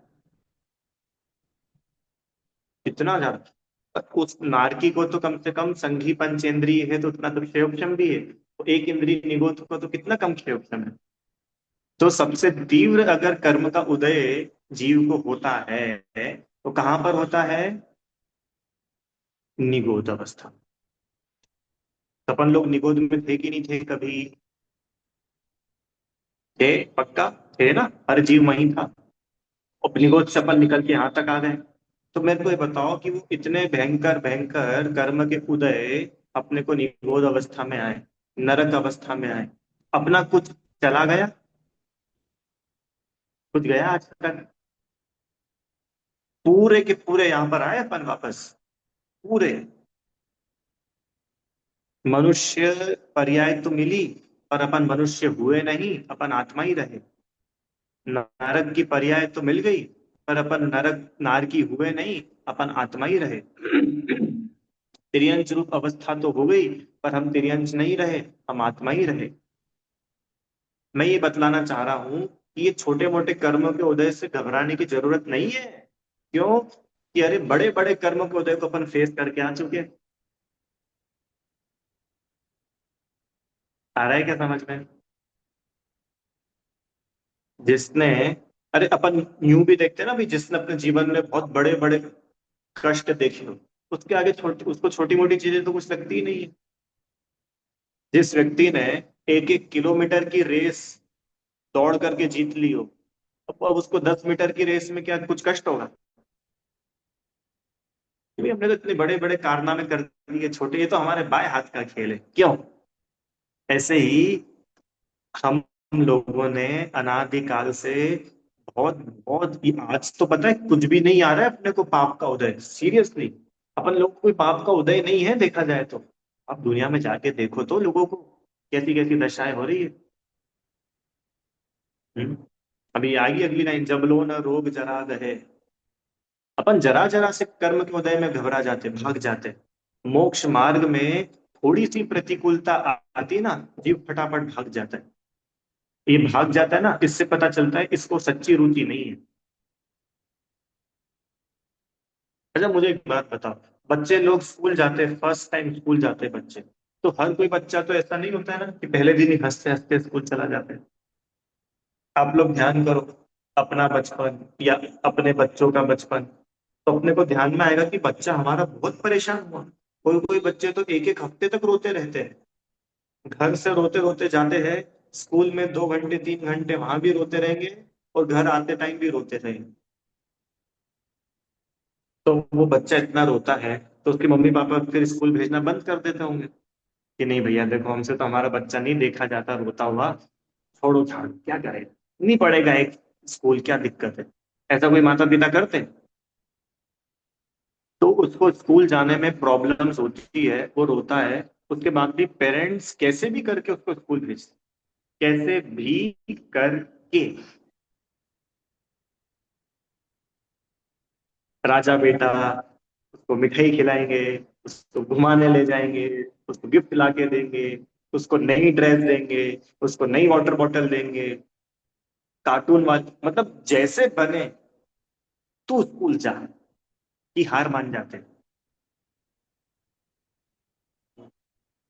इतना ज्यादा, उस नारकी को तो कम से कम संघी पंचेंद्रिय है, तो उतना तो क्षयोक्षम भी है, तो एक इंद्रिय निगोथ को तो कितना कम क्षयोक्षम है। तो सबसे तीव्र अगर कर्म का उदय जीव को होता है, तो कहां पर होता है? निगोद अवस्था। तो अपन लोग निगोद में थे कि नहीं थे कभी? थे, पक्का थे ना, हर जीव वहीं था। और निगोद से अपन निकल के यहाँ तक आ गए। तो मेरे को ये बताओ कि वो इतने भयंकर भयंकर कर्म के उदय अपने को निगोद अवस्था में आए, नरक अवस्था में आए, अपना कुछ चला गया? कुछ गया आज तक? पूरे के पूरे यहाँ पर आए अपन वापस, पूरे। मनुष्य पर्याय तो मिली, पर अपन मनुष्य हुए नहीं, अपन आत्मा ही रहे। नरक की पर्याय तो मिल गई, पर अपन नरक नारकी हुए नहीं, अपन आत्मा ही रहे। तिर्यंच रूप अवस्था तो हो गई, पर हम तिर्यंच नहीं रहे, हम आत्मा ही रहे। मैं ये बतलाना चाह रहा हूं कि ये छोटे मोटे कर्मों के उदय से घबराने की जरूरत नहीं है। क्यों? कि अरे बड़े बड़े कर्मों के उदय को अपन फेस करके आ चुके हैं। आ रहा है क्या समझ में? जिसने, अरे अपन यूं भी देखते हैं ना, भी जिसने अपने जीवन में बहुत बड़े बड़े कष्ट देखे हो, उसके आगे छोटी, उसको छोटी मोटी चीजें तो कुछ लगती ही नहीं है। जिस व्यक्ति ने 1-1 किलोमीटर की रेस दौड़ करके जीत ली हो, अब उसको 10 मीटर की रेस में क्या कुछ कष्ट होगा? क्योंकि हमने तो इतने बड़े बड़े कारनामे कर दिए, छोटे, ये तो हमारे बाएं हाथ का खेल है क्यों? ऐसे ही हम लोगों ने अनादिकाल से बहुत बहुत आज तो पता है कुछ भी नहीं आ रहा है अपने को पाप का उदय, सीरियसली। अपन लोग को कोई पाप का उदय नहीं है देखा जाए तो। अब दुनिया में जाके देखो तो लोगों को कैसी कैसी दशाएं हो रही है। हम्म? अभी आएगी अगली लाइन, जब लो न रोग जरा गए। अपन जरा जरा से कर्म के उदय में घबरा जाते, भाग जाते। मोक्ष मार्ग में थोड़ी सी प्रतिकूलता आती है ना, जीव फटाफट भाग जाता है। ये भाग जाता है ना, इससे पता चलता है इसको सच्ची रुचि नहीं है। अच्छा मुझे एक बात बताओ, बच्चे लोग स्कूल जाते हैं, फर्स्ट टाइम स्कूल जाते हैं बच्चे, तो हर कोई बच्चा तो ऐसा नहीं होता है ना कि पहले दिन ही हंसते हंसते स्कूल चला जाता है। आप लोग ध्यान करो अपना बचपन या अपने बच्चों का बचपन, तो अपने को ध्यान में आएगा कि बच्चा हमारा बहुत परेशान हुआ। कोई कोई बच्चे तो 1-1 हफ्ते तक रोते रहते हैं, घर से रोते रोते जाते हैं, स्कूल में 2 घंटे 3 घंटे वहां भी रोते रहेंगे, और घर आते टाइम भी रोते रहेंगे। तो वो बच्चा इतना रोता है, तो उसके मम्मी पापा फिर स्कूल भेजना बंद कर देते होंगे कि नहीं भैया देखो, हमसे तो हमारा बच्चा नहीं देखा जाता रोता हुआ, छोड़ो छाड़ क्या करे, नहीं पढ़ेगा एक स्कूल, क्या दिक्कत है। ऐसा कोई माता पिता करते हैं? तो उसको स्कूल जाने में प्रॉब्लम्स होती है, वो रोता है, उसके बाद भी पेरेंट्स कैसे भी करके उसको स्कूल भेजते, कैसे भी करके। राजा बेटा, उसको मिठाई खिलाएंगे, उसको घुमाने ले जाएंगे, उसको गिफ्ट ला के देंगे, उसको नई ड्रेस देंगे, उसको नई वाटर बॉटल देंगे, कार्टून वाच, मतलब जैसे बने तू स्कूल जा, की हार मान जाते हैं।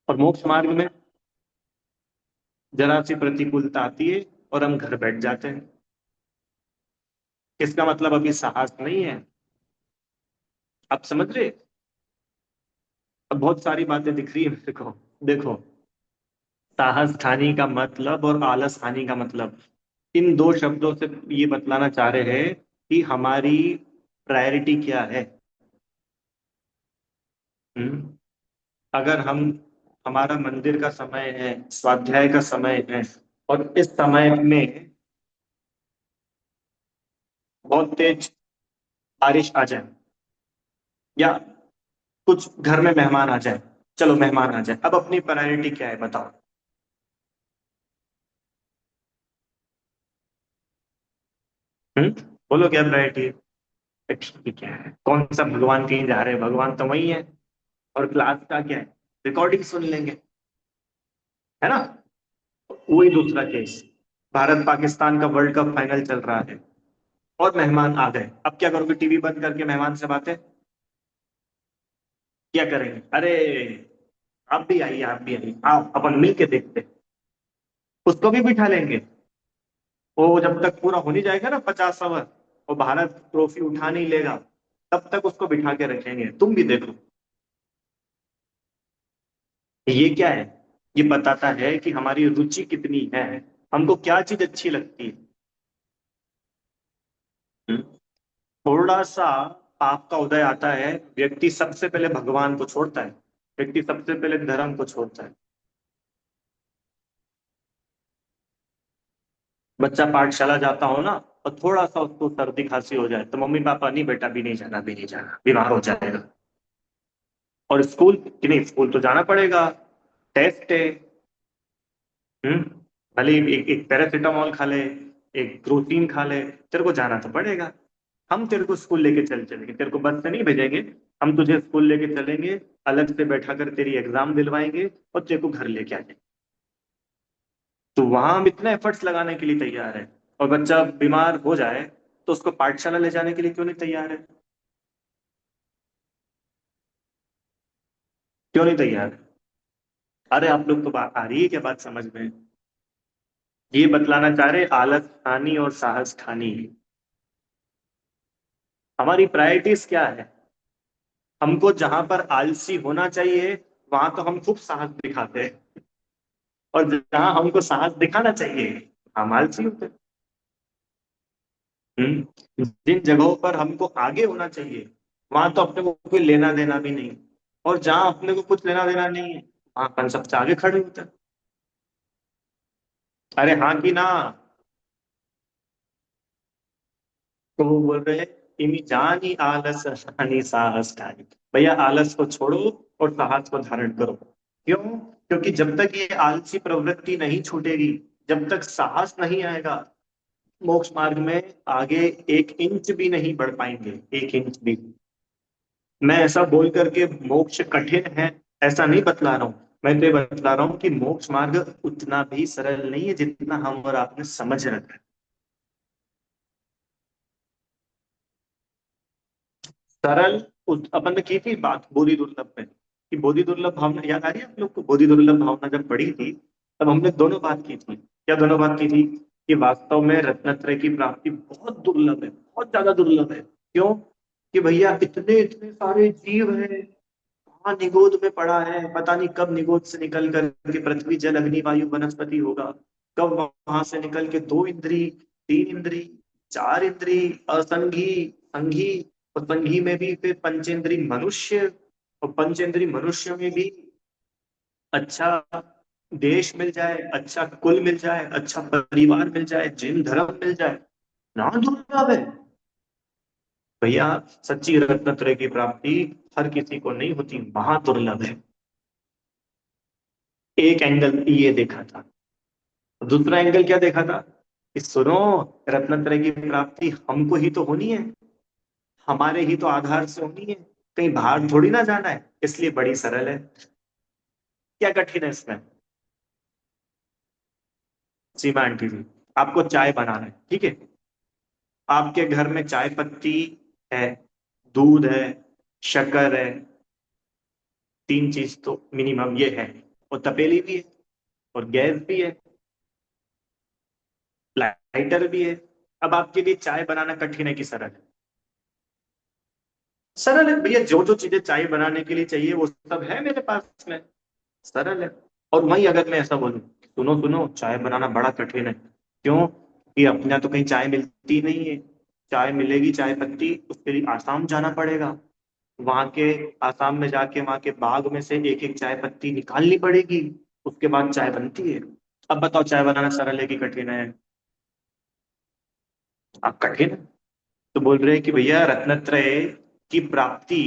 और मोक्ष मार्ग में जरा सी प्रतिकूलता आती है और हम घर बैठ जाते हैं। इसका मतलब अभी साहस नहीं है। आप समझ रहे? अब बहुत सारी बातें दिख रही है मेरे को। देखो, साहस हानि का मतलब और आलस हानि का मतलब, इन दो शब्दों से ये बतलाना चाह रहे हैं कि हमारी प्रायोरिटी क्या है। हम्म? अगर हम, हमारा मंदिर का समय है, स्वाध्याय का समय है, और इस समय में बहुत तेज बारिश आ जाए, या कुछ घर में मेहमान आ जाए, चलो मेहमान आ जाए, अब अपनी प्रायोरिटी क्या है बताओ? हम्म? बोलो क्या प्रायोरिटी है? ठीक है, कौन सा भगवान कहीं जा रहे हैं, भगवान तो वही है। और क्लास का क्या है, रिकॉर्डिंग सुन लेंगे, है ना? वही दूसरा केस, भारत पाकिस्तान का वर्ल्ड कप फाइनल चल रहा है और मेहमान आ गए, अब क्या करोगे? टीवी बंद करके मेहमान से बातें? क्या करेंगे? अरे आप भी आइए, आप भी आइए, आओ अपन मिल के देखते हैं। उसको भी बिठा लेंगे, वो जब तक पूरा हो नहीं जाएगा ना 50 ओवर, वो भारत ट्रॉफी उठा नहीं लेगा, तब तक उसको बिठा के रखेंगे, तुम भी देखो। ये क्या है? ये बताता है कि हमारी रुचि कितनी है, हमको क्या चीज अच्छी लगती है। हम्म? थोड़ा सा पाप का उदय आता है, व्यक्ति सबसे पहले भगवान को छोड़ता है, व्यक्ति सबसे पहले धर्म को छोड़ता है। बच्चा पाठशाला जाता हो ना, और थोड़ा सा उसको सर्दी खांसी हो जाए तो मम्मी पापा, नहीं बेटा भी नहीं जाना, भी नहीं जाना, बीमार हो जाएगा। और स्कूल कि नहीं, स्कूल तो जाना पड़ेगा, टेस्ट है। हम्म? भले ही एक पैरासीटामोल खा ले, एक क्रोसीन खा ले, तेरे को जाना तो पड़ेगा। हम तेरे को स्कूल लेके चलेंगे, तेरे को बस से नहीं भेजेंगे, हम तुझे स्कूल लेके चलेंगे, अलग से बैठा कर तेरी एग्जाम दिलवाएंगे और तेरे को घर लेके आएंगे। तो वहां हम इतना एफर्ट्स लगाने के लिए तैयार है, और बच्चा बीमार हो जाए तो उसको पाठशाला ले जाने के लिए क्यों नहीं तैयार है? क्यों नहीं तैयार? अरे आप लोग को बात आ रही है क्या, बात समझ में? ये बतलाना चाह रहे आलस ठानी और साहस ठानी, हमारी प्रायोरिटीज क्या है। हमको जहां पर आलसी होना चाहिए वहां तो हम खूब साहस दिखाते हैं, और जहां हमको साहस दिखाना चाहिए हम आलसी होते हैं। जिन जगहों पर हमको आगे होना चाहिए वहां तो अपने को कोई लेना देना भी नहीं, और जहां अपने को कुछ लेना देना नहीं है वहां अपन सबसे आगे खड़े होते हैं। अरे हाँ कि ना? तो वो बोल रहे हैं, इमी जानी आलस हानि साहस ठानी। भैया आलस को छोड़ो और साहस को धारण करो। क्यों? क्योंकि जब तक ये आलसी प्रवृत्ति नहीं छूटेगी, जब तक साहस नहीं आएगा, मोक्ष मार्ग में आगे 1 इंच भी नहीं बढ़ पाएंगे, 1 इंच भी। मैं ऐसा बोल करके मोक्ष कठिन है ऐसा नहीं बतला रहा हूँ, मैं तो ये बतला रहा हूँ कि मोक्ष मार्ग उतना भी सरल नहीं है जितना हम और आपने समझ रखा है। सरल अपन ने की थी बात बोधि दुर्लभ में, कि बोधि दुर्लभ भावना याद आ रही है आप लोग को? बोधि दुर्लभ भावना जब पढ़ी थी तब हमने दोनों बात की थी। क्या दोनों बात की थी? कि वास्तव में रत्नत्रय की प्राप्ति बहुत दुर्लभ है, बहुत ज्यादा दुर्लभ है। क्यों? कि भैया इतने इतने सारे जीव हैं, कहाँ निगोद में पड़ा है, पता नहीं कब निगोद से निकल करके पृथ्वी जल अग्नि वायु वनस्पति होगा, कब वहां से निकल के 2 इंद्री, 3 इंद्री, 4 इंद्री, असंघी, संघी, और संघी में भी फिर पंचेंद्री मनुष्य, और पंचेंद्री मनुष्य में भी अच्छा देश मिल जाए, अच्छा कुल मिल जाए, अच्छा परिवार मिल जाए, जिन धर्म मिल जाए, ना दुर्लभ है भैया। सच्ची रत्नत्रय की प्राप्ति हर किसी को नहीं होती, महा दुर्लभ है। एक एंगल ये देखा था। दूसरा एंगल क्या देखा था? कि सुनो, रत्नत्रय की प्राप्ति हमको ही तो होनी है, हमारे ही तो आधार से होनी है, कहीं बाहर थोड़ी ना जाना है, इसलिए बड़ी सरल है। क्या कठिन है इसमें? सीमा आंटी जी, आपको चाय बनाना है, ठीक है? आपके घर में चाय पत्ती है, दूध है, शक्कर है, 3 चीज तो मिनिमम ये है, और तपेली भी है, और गैस भी है, लाइटर भी है। अब आपके लिए चाय बनाना कठिन है कि सरल है? सरल है भैया, जो जो चीजें चाय बनाने के लिए चाहिए वो सब है मेरे पास में, सरल है। और वहीं अगर मैं ऐसा बोलूं, सुनो सुनो, चाय बनाना बड़ा कठिन है, क्यों? कि अपने यहाँ तो कहीं चाय मिलती नहीं है, चाय मिलेगी चाय पत्ती उसके लिए आसाम जाना पड़ेगा, वहां के आसाम में जाके वहां के बाग में से एक एक चाय पत्ती निकालनी पड़ेगी, उसके बाद चाय बनती है। अब बताओ चाय बनाना सरल है कि कठिन है? अब कठिन है। तो बोल रहे हैं कि भैया रत्नत्रय की प्राप्ति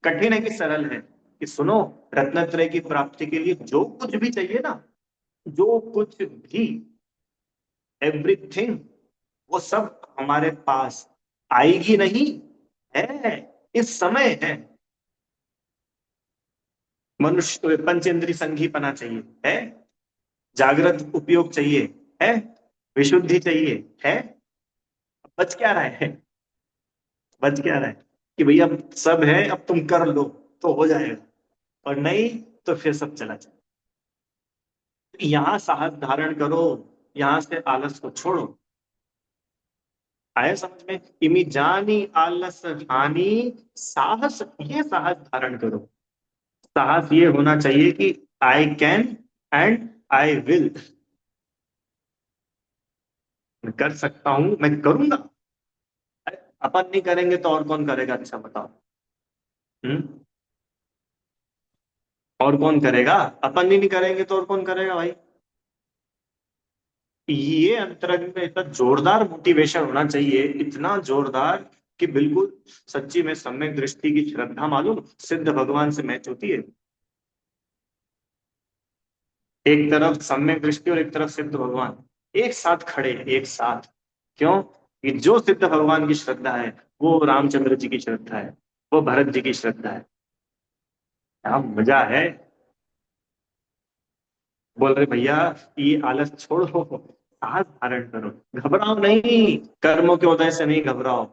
कठिन है कि सरल है? कि सुनो, रत्नत्रय की प्राप्ति के लिए जो कुछ भी चाहिए ना, जो कुछ भी, एवरीथिंग, वो सब हमारे पास आएगी नहीं, है, इस समय है। मनुष्य पंचेंद्रिय संघीपना चाहिए, है, जागृत उपयोग चाहिए, है, विशुद्धि चाहिए, है। बच क्या रहा है? बच क्या रहा है? कि भैया अब सब है, अब तुम कर लो तो हो जाएगा, और नहीं तो फिर सब चला जाए। यहाँ साहस धारण करो, यहाँ से आलस को छोड़ो। आया समझ में? इमी जानी आलस हानि साहस, ये साहस धारण करो। साहस ये होना चाहिए कि I can and I will, मैं कर सकता हूं, मैं करूंगा। अरे अपन नहीं करेंगे तो और कौन करेगा, अच्छा बताओ। हम्म? और कौन करेगा? अपन ही नहीं करेंगे तो और कौन करेगा भाई? ये अंतरंग में इतना जोरदार मोटिवेशन होना चाहिए, इतना जोरदार, कि बिल्कुल सच्ची में सम्यक दृष्टि की श्रद्धा मालूम सिद्ध भगवान से मैच होती है। एक तरफ सम्यक दृष्टि और एक तरफ सिद्ध भगवान, एक साथ खड़े हैं, एक साथ। क्यों? कि जो सिद्ध भगवान की श्रद्धा है वो रामचंद्र जी की श्रद्धा है, वो भरत जी की श्रद्धा है। क्या मजा है! बोल रहे भैया ये आलस छोड़ो, साहस धारण करो, घबराओ नहीं, कर्मों के उदय से नहीं घबराओ।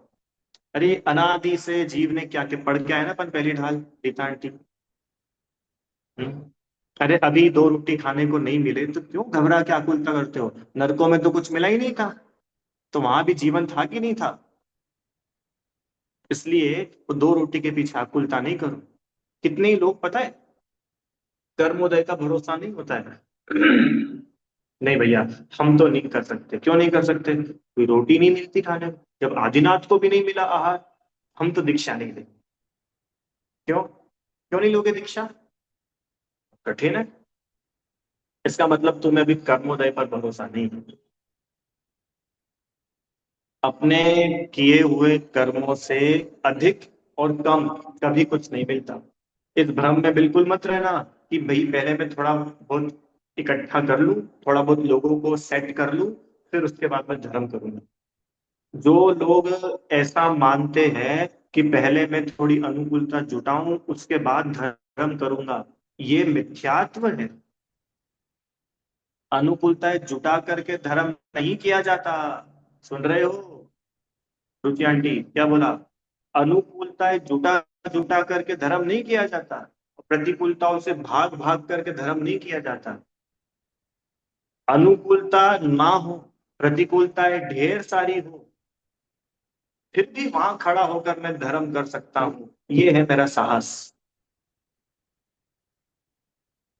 अरे अनादि से जीव ने क्या क्या पढ़ के आए ना अपन, पहली ढाल गीता आंटी। हम्म? अरे अभी दो रोटी खाने को नहीं मिले तो क्यों घबरा के आकुलता करते हो? नरकों में तो कुछ मिला ही नहीं था, तो वहां भी जीवन था कि नहीं था? इसलिए वो दो रोटी के पीछे आकुलता नहीं करो। कितने ही लोग पता है, कर्मोदय का भरोसा नहीं होता है। नहीं भैया, हम तो नहीं कर सकते। क्यों नहीं कर सकते? कोई रोटी नहीं मिलती खाने को, जब आदिनाथ को भी नहीं मिला आहार। हम तो दीक्षा नहीं लेंगे। क्यों? क्यों नहीं लोगे दीक्षा? कठिन है। इसका मतलब तुम्हें अभी कर्मोदय पर भरोसा नहीं है। अपने किए हुए कर्मों से अधिक और कम कभी कुछ नहीं मिलता। इस भ्रम में बिल्कुल मत रहना कि भाई पहले मैं थोड़ा बहुत इकट्ठा कर लूं, थोड़ा बहुत लोगों को सेट कर लूं, फिर उसके बाद मैं धर्म करूंगा। जो लोग ऐसा मानते हैं कि पहले मैं थोड़ी अनुकूलता जुटाऊं उसके बाद धर्म करूंगा, ये मिथ्यात्व है। अनुकूलताएं जुटा करके धर्म नहीं किया जाता। सुन रहे हो रुचि आंटी, क्या बोला? अनुकूलताएं जुटा जुटा करके धर्म नहीं किया जाता, प्रतिकूलताओं से भाग भाग करके धर्म नहीं किया जाता। अनुकूलता ना हो, प्रतिकूलताएं ढेर सारी हो, फिर भी वहां खड़ा होकर मैं धर्म कर सकता हूं, ये है मेरा साहस।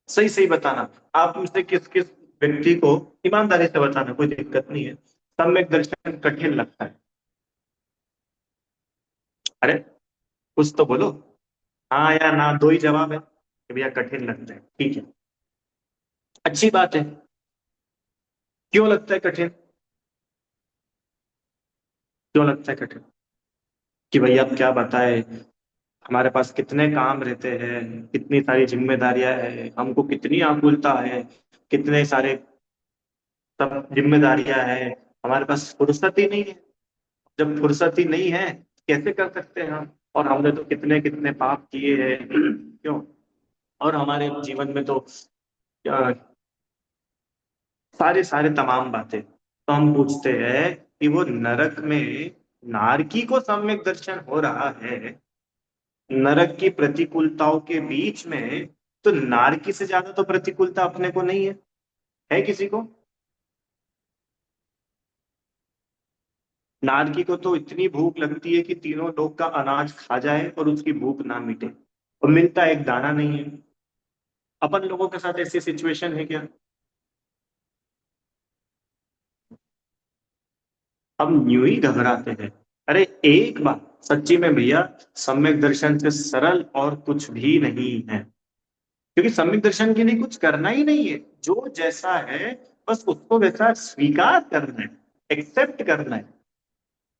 सही सही बताना। आप मुझसे किस किस व्यक्ति को, ईमानदारी से बताना, कोई दिक्कत नहीं है, सम्यक दर्शन कठिन लगता है? अरे कुछ तो बोलो। हाँ या ना, दो ही जवाब है कि भैया कठिन लगता है। ठीक है, अच्छी बात है। क्यों लगता है कठिन? क्यों लगता है कठिन? कि भैया आप क्या बताए, हमारे पास कितने काम रहते हैं, कितनी सारी जिम्मेदारियां हैं, हमको कितनी आकुलता है, कितने सारे सब जिम्मेदारियां हैं, हमारे पास फुर्सत ही नहीं है। जब फुर्सत ही नहीं है, कैसे कर सकते हैं हम? और हमने तो कितने कितने पाप किए हैं। क्यों? और हमारे जीवन में तो अ, सारे सारे तमाम बातें, तो हम पूछते हैं कि वो नरक में नारकी को सम्यक दर्शन हो रहा है, नरक की प्रतिकूलताओं के बीच में, तो नारकी से ज्यादा तो प्रतिकूलता अपने को नहीं है किसी को? नारकी को तो इतनी भूख लगती है कि तीनों लोग का अनाज खा जाए और उसकी भूख ना मिटे, और मिलता एक दाना नहीं है। अपन लोगों के साथ ऐसी सिचुएशन है क्या? हम यूं ही घबराते हैं। अरे एक बात सच्ची में भैया, सम्यक दर्शन से सरल और कुछ भी नहीं है। क्योंकि सम्यक दर्शन के लिए कुछ करना ही नहीं है, जो जैसा है बस उसको वैसा स्वीकार करना है, एक्सेप्ट करना है।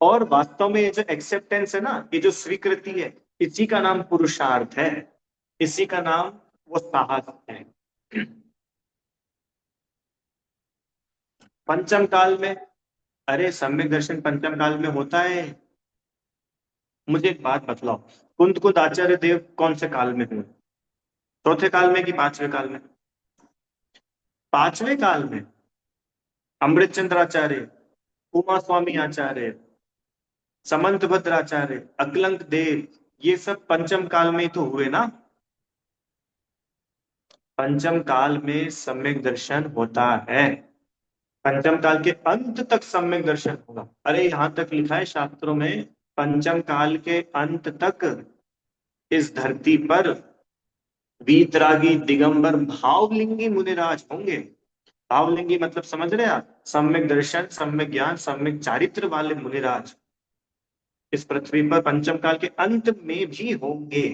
और वास्तव में ये जो एक्सेप्टेंस है ना, ये जो स्वीकृति है, इसी का नाम पुरुषार्थ है, इसी का नाम वो साहस है। पंचम काल में, अरे सम्यक दर्शन पंचम काल में होता है। मुझे एक बात बतलाओ, कुंत कुंत आचार्य देव कौन से काल में हुए? चौथे काल में कि पांचवें काल में? पांचवें काल में। अमृत चंद्राचार्य, उमा स्वामी आचार्य, समंत भद्राचार्य, अकलंक देव, ये सब पंचम काल में ही तो हुए ना। पंचम काल में सम्यक दर्शन होता है, पंचम काल के अंत तक सम्यक दर्शन होगा। अरे यहां तक लिखा है शास्त्रों में, पंचम काल के अंत तक इस धरती पर वीतरागी दिगंबर भावलिंगी मुनिराज होंगे। भावलिंगी मतलब समझ रहे हैं आप? सम्यक दर्शन, सम्यक ज्ञान, सम्यक चारित्र वाले मुनिराज इस पृथ्वी पर पंचम काल के अंत में भी होंगे।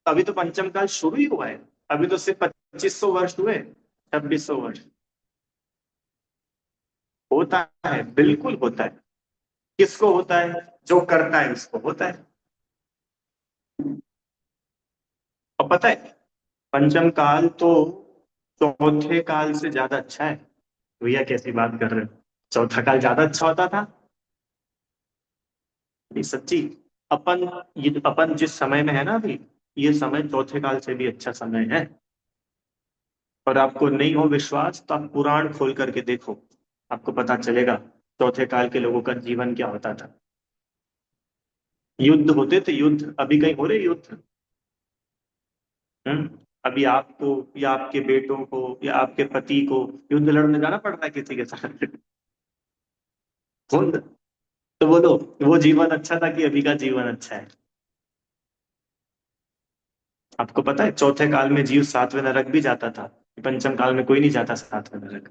अभी तो पंचम काल शुरू ही हुआ है, अभी तो सिर्फ 2500 वर्ष हुए, 2600 वर्ष। होता है, बिल्कुल होता है। किसको होता है? जो करता है उसको होता है। और पता है, पंचम काल तो चौथे काल से ज्यादा अच्छा है। भैया कैसी बात कर रहे हो? चौथा काल ज्यादा अच्छा होता था? ये सच्ची। अपन, ये अपन जिस समय में है ना अभी, ये समय चौथे काल से भी अच्छा समय है। और आपको नहीं हो विश्वास तो आप पुराण खोल करके देखो, आपको पता चलेगा चौथे काल के लोगों का जीवन क्या होता था। युद्ध होते थे, युद्ध। अभी कहीं हो रहे युद्ध? हम्म। अभी आपको या आपके बेटों को या आपके पति को युद्ध लड़ने जाना पड़ रहा है किसी के साथ? कौन? तो बोलो, वो जीवन अच्छा था कि अभी का जीवन अच्छा है? आपको पता है चौथे काल में जीव सातवें नरक भी जाता था, पंचम काल में कोई नहीं जाता सातवें नरक।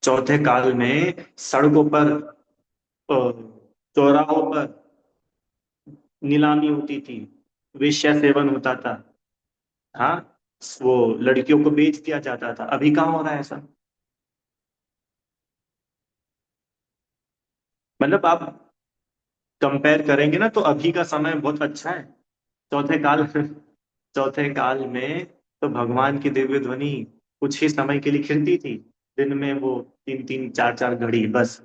चौथे काल में सड़कों पर, चौराहों पर नीलामी होती थी, वेश्या सेवन होता था। हाँ, वो लड़कियों को बेच दिया जाता था। अभी कहाँ हो रहा है ऐसा? मतलब आप कंपेयर करेंगे ना तो अभी का समय बहुत अच्छा है। चौथे काल चौथे काल में तो भगवान की दिव्य ध्वनि कुछ ही समय के लिए खिलती थी, दिन में वो 3 3 4 4 घड़ी बस।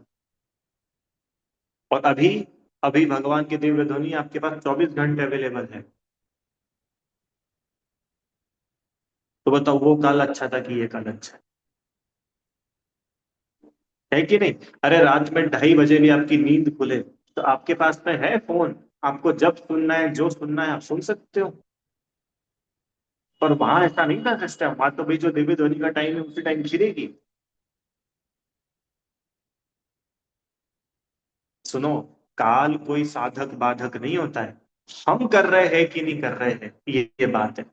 और अभी, अभी भगवान की दिव्य ध्वनि आपके पास 24 घंटे अवेलेबल है। तो बताओ वो काल अच्छा था कि ये काल अच्छा है कि नहीं? अरे रात में 2:30 बजे भी आपकी नींद खुले तो आपके पास में है फोन, आपको जब सुनना है जो सुनना है आप सुन सकते हो। पर वहां ऐसा नहीं था सिस्टम, वहां तो भाई जो दिव्य ध्वनि का टाइम है उसी टाइम खिलेगी। सुनो, काल कोई साधक बाधक नहीं होता है, हम कर रहे हैं कि नहीं कर रहे हैं, ये बात है।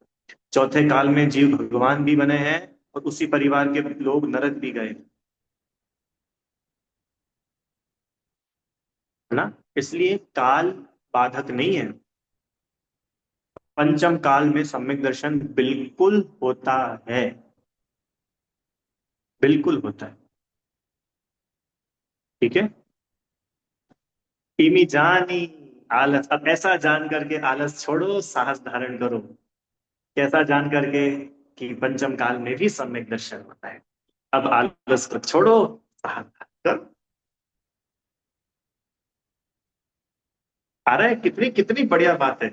चौथे काल में जीव भगवान भी बने हैं और उसी परिवार के लोग नरक भी गए, है ना? इसलिए काल बाधक नहीं है। पंचम काल में सम्यक दर्शन बिल्कुल होता है, बिल्कुल होता है। ठीक है। इमी जानी आलस, अब ऐसा जान करके आलस छोड़ो, साहस धारण करो। कैसा जान करके? कि पंचम काल में भी सम्यक दर्शन होता है। अब आलस को छोड़ो, साहस धारण करो। अरे कितनी कितनी बढ़िया बात है।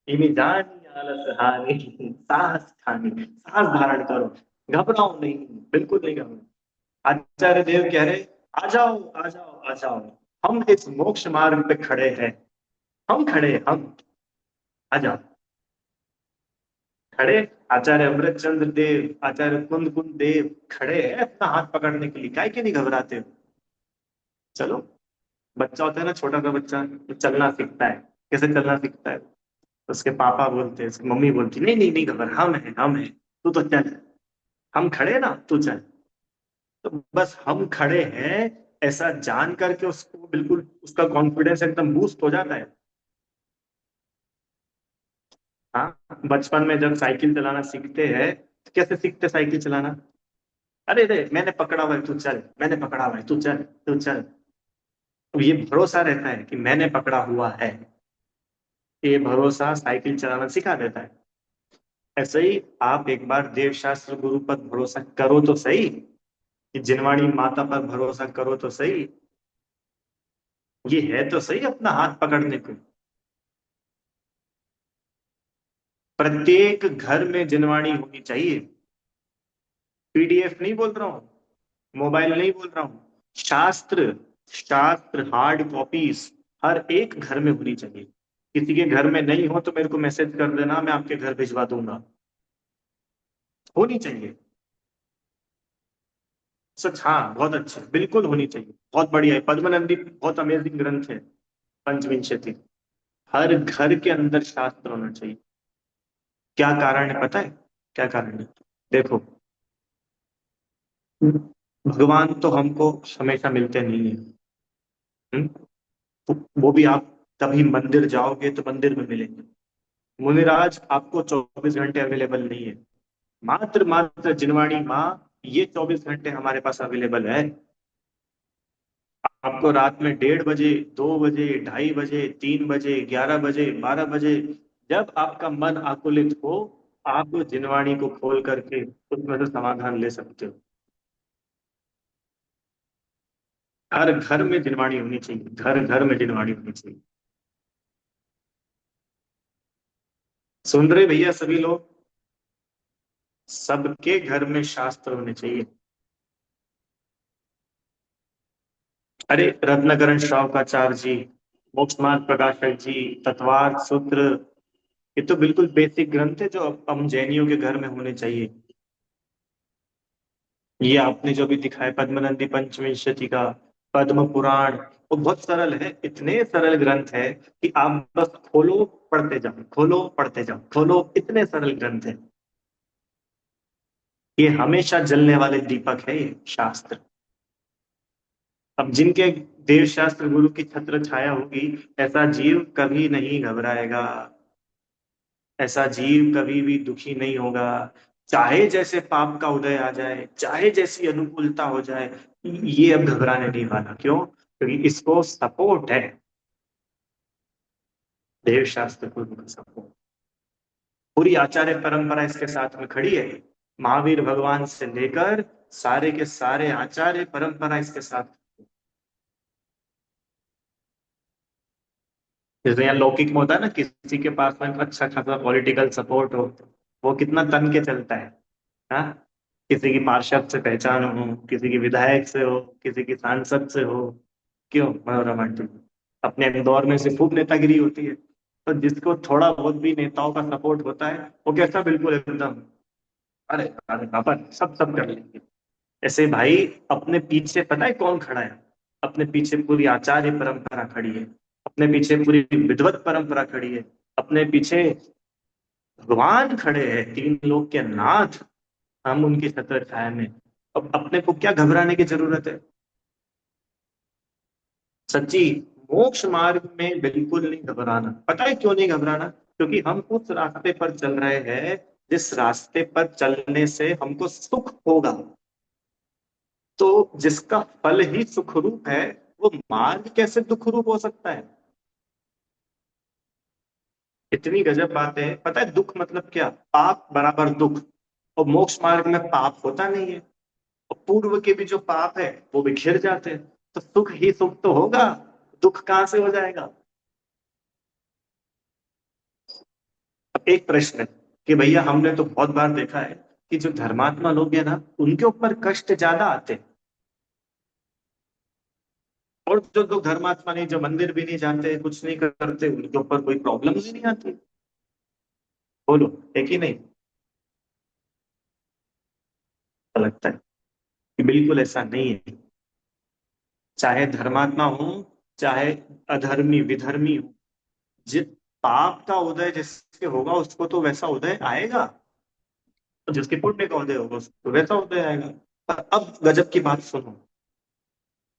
इमी जानी आलस हानि, साहस खानी, साहस धारण करो, घबराओ नहीं, बिल्कुल नहीं घबराओ। आचार्य देव कह रहे, आ जाओ आ जाओ आ जाओ, हम इस मोक्ष मार्ग पे खड़े हैं, हम खड़े हैं, हम, आ जाओ। खड़े, आचार्य अमृत चंद्र देव, आचार्य कुंद कुंद देव खड़े हैं अपना हाथ पकड़ने के लिए, काय के नहीं घबराते हो? चलो। बच्चा होता है ना, छोटा सा बच्चा, वो चलना सीखता है। कैसे चलना सीखता है? उसके पापा बोलते हैं, उसकी मम्मी बोलती है, नहीं नहीं नहीं घबरा, हम हैं, हम हैं, तू तो चल, हम खड़े हैं ना, तू चल। तो बस हम खड़े हैं, ऐसा जान करके उसको बिल्कुल उसका कॉन्फिडेंस एकदम बूस्ट हो जाता है। हाँ, बचपन में जब साइकिल चलाना सीखते हैं तो कैसे सीखते साइकिल चलाना? अरे रे मैंने पकड़ा हुआ है तू चल, मैंने पकड़ा हुआ है तू चल, तू चल। तो ये भरोसा रहता है कि मैंने पकड़ा हुआ है, ये भरोसा साइकिल चलाना सिखा देता है। ऐसे ही आप एक बार देव शास्त्र गुरु पर भरोसा करो तो सही, कि जिनवाणी माता पर भरोसा करो तो सही, ये है तो सही अपना हाथ पकड़ने को। प्रत्येक घर में जिनवाणी होनी चाहिए। पीडीएफ नहीं बोल रहा हूँ, मोबाइल नहीं बोल रहा हूँ, शास्त्र, शास्त्र हार्ड कॉपीज हर एक घर में होनी चाहिए। किसी के घर में नहीं हो तो मेरे को मैसेज कर देना, मैं आपके घर भिजवा दूंगा। होनी चाहिए। सच, हाँ बहुत अच्छे, बिल्कुल होनी चाहिए, बहुत बढ़िया है। पद्मनंदी बहुत अमेजिंग ग्रंथ है, पंचविंशति। हर घर के अंदर शास्त्र होना चाहिए। क्या कारण है पता है? क्या कारण है? देखो, भगवान तो हमको हमेशा मिलते नहीं है। हम्म? वो भी आप कभी मंदिर जाओगे तो मंदिर में मिलेंगे। मुनिराज आपको 24 घंटे अवेलेबल नहीं है। मात्र मात्र जिनवाणी माँ, ये 24 घंटे हमारे पास अवेलेबल है। आपको रात में 1:30 बजे, 2 बजे, 2:30 बजे, 3 बजे, 11 बजे, 12 बजे, जब आपका मन आकुलित हो, आप जिनवाणी को खोल करके उसमें से समाधान ले सकते हो। हर घर में जिनवाणी होनी चाहिए, घर घर में जिनवाणी होनी चाहिए। सुन रहे भैया सभी लोग? सबके घर में शास्त्र होने चाहिए। अरे रत्नाकरण श्रावकाचार्य जी, मोक्षमार्ग प्रकाशक जी, तत्वार्थ सूत्र, ये तो बिल्कुल बेसिक ग्रंथ है जो हम जैनियों के घर में होने चाहिए। ये आपने जो भी दिखाया पद्मनंदी पंचविंशति का, पद्म पुराण, वो बहुत सरल है, इतने सरल ग्रंथ है कि आप बस खोलो पढ़ते जाओ, खोलो पढ़ते जाओ, खोलो, इतने सरल ग्रंथ है। ये हमेशा जलने वाले दीपक है ये शास्त्र। अब जिनके देव शास्त्र गुरु की छत्र छाया होगी, ऐसा जीव कभी नहीं घबराएगा, ऐसा जीव कभी भी दुखी नहीं होगा। चाहे जैसे पाप का उदय आ जाए, चाहे जैसी अनुकूलता हो जाए, ये अब घबराने नहीं वाला। क्यों? क्योंकि इसको सपोर्ट है, देव शास्त्र गुरु का सपोर्ट। पूरी आचार्य परंपरा इसके साथ में खड़ी है। महावीर भगवान से लेकर सारे के सारे आचार्य परंपरा इसके साथ। जैसे यहाँ लौकिक में होता है ना, किसी के पास में अच्छा खासा पॉलिटिकल सपोर्ट हो, वो कितना तन के चलता है। हाँ, किसी की पार्षद से पहचान हो, किसी की विधायक से हो, किसी की सांसद से हो। क्यों? मनोरमा आंटी, अपने इंदौर में से खूब नेतागिरी होती है। तो जिसको थोड़ा बहुत भी नेताओं का सपोर्ट होता है, वो कैसा बिल्कुल एकदम, अरे अरे अपन सब सब कर लेंगे। ऐसे भाई, अपने पीछे पता है कौन खड़ा है? अपने पीछे पूरी आचार्य परंपरा खड़ी है, अपने पीछे पूरी विद्वत परंपरा खड़ी है, अपने पीछे भगवान खड़े हैं, तीन लोक के नाथ। हम उनकी छत्र छाया में, अब अपने को क्या घबराने की जरूरत है? सच्ची, मोक्ष मार्ग में बिल्कुल नहीं घबराना। पता है क्यों नहीं घबराना? क्योंकि हम उस रास्ते पर चल रहे हैं जिस रास्ते पर चलने से हमको सुख होगा। तो जिसका फल ही सुखरूप है, वो मार्ग कैसे दुखरूप हो सकता है? इतनी गजब बात है। पता है दुख मतलब क्या? पाप बराबर दुख। और मोक्ष मार्ग में पाप होता नहीं है, और पूर्व के भी जो पाप है वो भी घिर जाते हैं। तो सुख ही सुख तो होगा, दुख कहां से हो जाएगा? अब एक प्रश्न है कि भैया, हमने तो बहुत बार देखा है कि जो धर्मात्मा लोग हैं ना, उनके ऊपर कष्ट ज्यादा आते हैं। और जो लोग धर्मात्मा नहीं, जो मंदिर भी नहीं जाते, कुछ नहीं करते, उनके ऊपर कोई प्रॉब्लम ही नहीं आती। बोलो, है कि नहीं? ऐसा लगता है कि बिल्कुल ऐसा नहीं है। चाहे धर्मात्मा हो, चाहे अधर्मी विधर्मी हो, जिस पाप का उदय जिसके होगा उसको तो वैसा उदय आएगा, और जिसके पुण्य का उदय होगा उसको वैसा उदय आएगा। पर अब गजब की बात सुनो,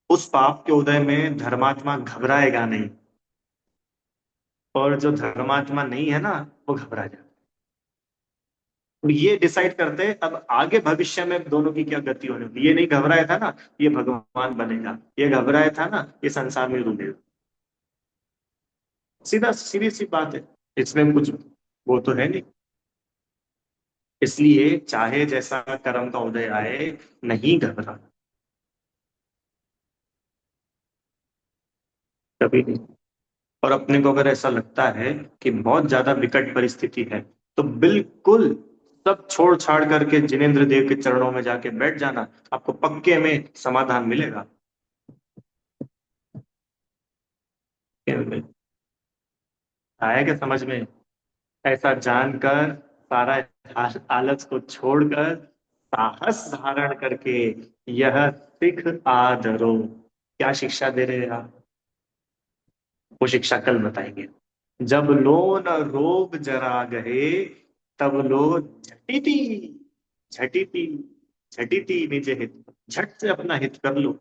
उस पाप के उदय में धर्मात्मा घबराएगा नहीं, और जो धर्मात्मा नहीं है ना, वो घबरा जाए। तो ये डिसाइड करते हैं अब आगे भविष्य में दोनों की क्या गति होने वाली। ये नहीं घबराया था ना, ये भगवान बनेगा, ये घबराया था ना, ये संसार में डूबेगा। सीधा सीधी सी बात है, इसमें कुछ वो तो है नहीं। इसलिए चाहे जैसा कर्म का उदय आए, नहीं घबराना, कभी नहीं। और अपने को अगर ऐसा लगता है कि बहुत ज्यादा विकट परिस्थिति है, तो बिल्कुल सब छोड़ छाड़ करके जिनेंद्र देव के चरणों में जाके बैठ जाना, आपको पक्के में समाधान मिलेगा। आया क्या समझ में? ऐसा जानकर, सारा आलस को छोड़कर, साहस धारण करके, यह सिख आदरो। क्या शिक्षा दे रहे हैं आप? वो शिक्षा कल बताएंगे। जब लोन रोग जरा गए, तब लो झटिति, झटिति, झटिति निज हित, झट से अपना हित कर लो।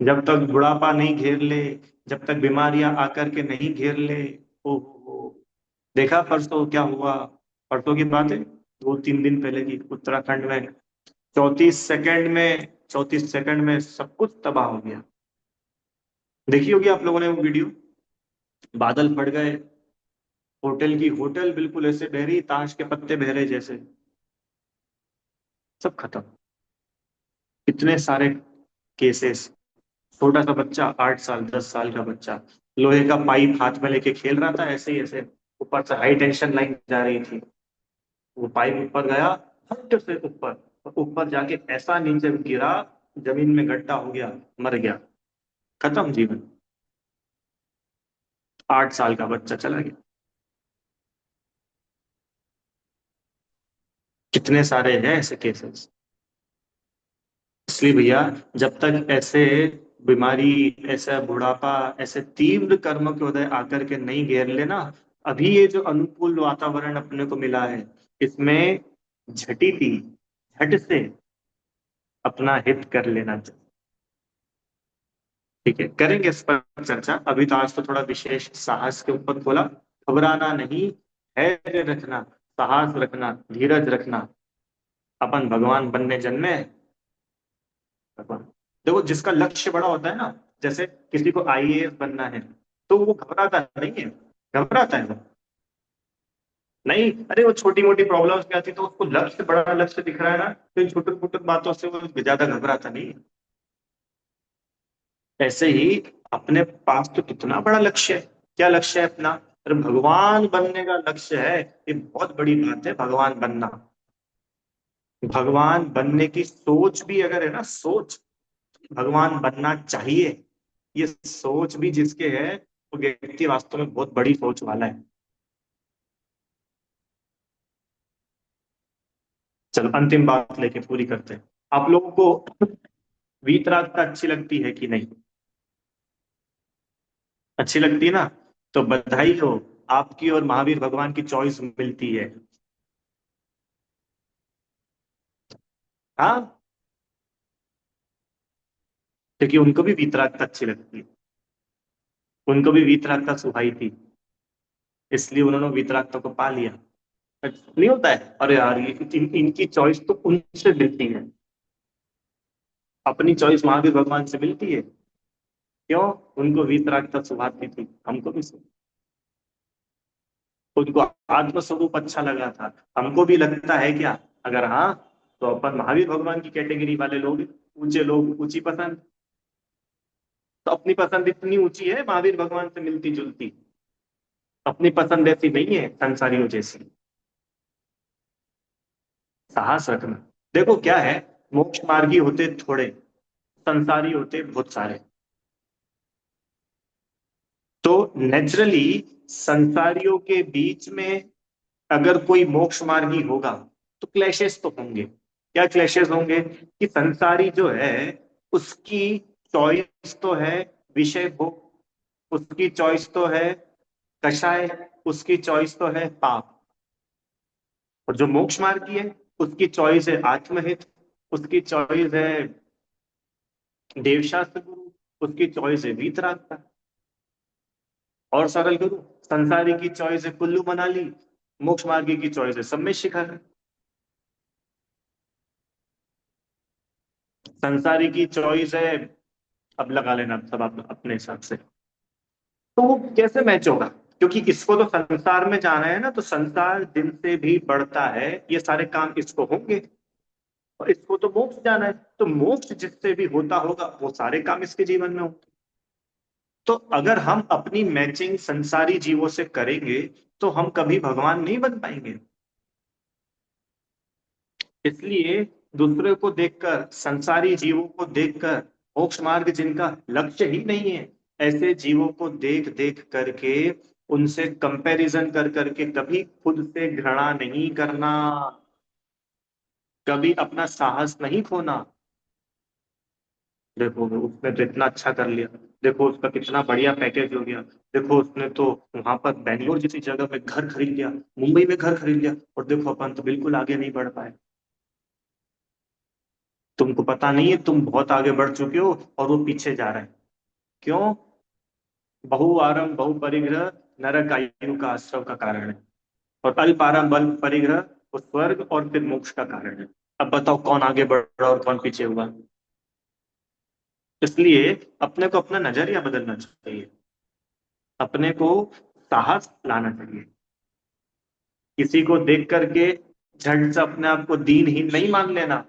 जब तक बुढ़ापा नहीं घेर ले, जब तक बीमारियां आकर के नहीं घेर ले। ओ, देखा परसों क्या हुआ? परसों की बात है, 2-3 दिन पहले की, उत्तराखंड में 34 सेकंड में, 34 सेकंड में सब कुछ तबाह हो गया। देखी होगी आप लोगों ने वो वीडियो। बादल फट गए, होटल की होटल बिल्कुल ऐसे बह रही, ताश के पत्ते बह रहे जैसे, सब खत्म। इतने सारे केसेस। छोटा सा बच्चा, 8 साल 10 साल का बच्चा, लोहे का पाइप हाथ में लेके खेल रहा था, ऐसे ही ऐसे ऊपर से हाई टेंशन लाइन जा रही थी, वो पाइप ऊपर गया, फट से ऊपर, और ऊपर जाके ऐसा नीचे गिरा, जमीन में गड्ढा हो गया, मर गया, खत्म जीवन। 8 साल का बच्चा चला गया। कितने सारे हैं ऐसे केसेस। इसलिए भैया, जब तक ऐसे बीमारी, ऐसा बुढ़ापा, ऐसे तीव्र कर्म के उदय आकर के नहीं घेर लेना, अभी ये जो अनुकूल वातावरण अपने को मिला है, इसमें झटी झट से अपना हित कर लेना चाहिए। ठीक है, करेंगे इस पर चर्चा। अभी तो आज तो थोड़ा विशेष साहस के ऊपर खोला। घबराना नहीं, धैर्य रखना, साहस रखना, धीरज रखना। अपन भगवान बनने जन्मे हैं। भगवान, देखो जिसका लक्ष्य बड़ा होता है ना, जैसे किसी को आईएएस बनना है, तो वो घबराता नहीं है। घबराता है वो नहीं। अरे वो छोटी मोटी प्रॉब्लम्स में आती, तो उसको लक्ष्य, बड़ा लक्ष्य दिख रहा है ना, तो इन छोटे छोटे बातों से वो ज्यादा घबराता नहीं है। ऐसे ही अपने पास तो कितना बड़ा लक्ष्य है। क्या लक्ष्य है अपना? अरे भगवान बनने का लक्ष्य है। ये बहुत बड़ी बात है, भगवान बनना। भगवान बनने की सोच भी अगर है ना, सोच, भगवान बनना चाहिए, ये सोच भी जिसके है, वो व्यक्ति वास्तव में बहुत बड़ी सोच वाला है। चलो अंतिम बात लेके पूरी करते हैं। आप लोगों को वीतरागता अच्छी लगती है कि नहीं? अच्छी लगती है ना? तो बधाई हो, आपकी और महावीर भगवान की चॉइस मिलती है। हाँ, क्योंकि उनको भी वीतरागता अच्छी लगती है। उनको भी वीतरागता सुहाई थी, इसलिए उन्होंने वीतरागता को पा लिया। नहीं होता है? अरे यार, ये इनकी चॉइस तो उनसे मिलती है, अपनी चॉइस महावीर भगवान से मिलती है। क्यों? उनको वीतरागता सुभाती थी, हमको भी उनको आत्म स्वरूप अच्छा लगा था। हमको भी लगता है क्या? अगर हाँ, तो अपन महावीर भगवान की कैटेगरी वाले लोग, ऊंचे लोग, ऊंची पसंद। तो अपनी पसंद इतनी ऊंची है, महावीर भगवान से मिलती जुलती। अपनी पसंद ऐसी नहीं है संसारियों जैसी। साहस रखना। देखो क्या है, मोक्ष मार्गी होते थोड़े, संसारी होते बहुत सारे। तो नेचुरली संसारियों के बीच में अगर कोई मोक्ष मार्गी होगा, तो क्लैशेस तो होंगे। क्या क्लैशेस होंगे? कि संसारी जो है, उसकी चॉइस तो है विषय भोग, उसकी चॉइस तो है कषाय, उसकी चॉइस तो है पाप। और जो मोक्ष मार्गी है, उसकी चॉइस है आत्महित, उसकी चॉइस है देवशास्त्र गुरु, उसकी चॉइस है वीतरागता। और सरल करूं, संसारी की चॉइस है कुल्लू मनाली, मोक्ष मार्गी की चॉइस है सम्मित शिखर। संसारी की चॉइस है, अब लगा लेना सब आप अपने हिसाब से। तो वो कैसे मैच होगा? क्योंकि इसको तो संसार में जाना है ना, तो संसार दिन से भी बढ़ता है, ये सारे काम इसको होंगे। और इसको तो मोक्ष जाना है, तो मोक्ष जिससे भी होता होगा, वो सारे काम इसके जीवन में होंगे। तो अगर हम अपनी मैचिंग संसारी जीवों से करेंगे, तो हम कभी भगवान नहीं बन पाएंगे। इसलिए दूसरे को देखकर, संसारी जीवों को देखकर, मोक्ष मार्ग जिनका लक्ष्य ही नहीं है, ऐसे जीवों को देख देख करके, उनसे कंपैरिजन कर करके कभी खुद से घृणा नहीं करना, कभी अपना साहस नहीं खोना। देखो उसने तो इतना अच्छा कर लिया, देखो उसका कितना बढ़िया पैकेज हो गया, देखो उसने तो वहां पर बेंगलोर जैसी जगह पे घर खरीद लिया, मुंबई में घर खरीद लिया, और देखो अपन तो बिल्कुल आगे नहीं बढ़ पाए। तुमको पता नहीं है, तुम बहुत आगे बढ़ चुके हो और वो पीछे जा रहे हैं। क्यों? बहु बहु परिग्रह नरक आयु का आश्रव का कारण है, और अल्प आरंभ अल्प परिग्रह वो स्वर्ग और फिर मोक्ष का कारण है। अब बताओ कौन आगे बढ़ा और कौन पीछे हुआ? इसलिए अपने को अपना नजरिया बदलना चाहिए, अपने को साहस लाना चाहिए। किसी को देख करके झट से अपने आप को दीनहीन नहीं मान लेना।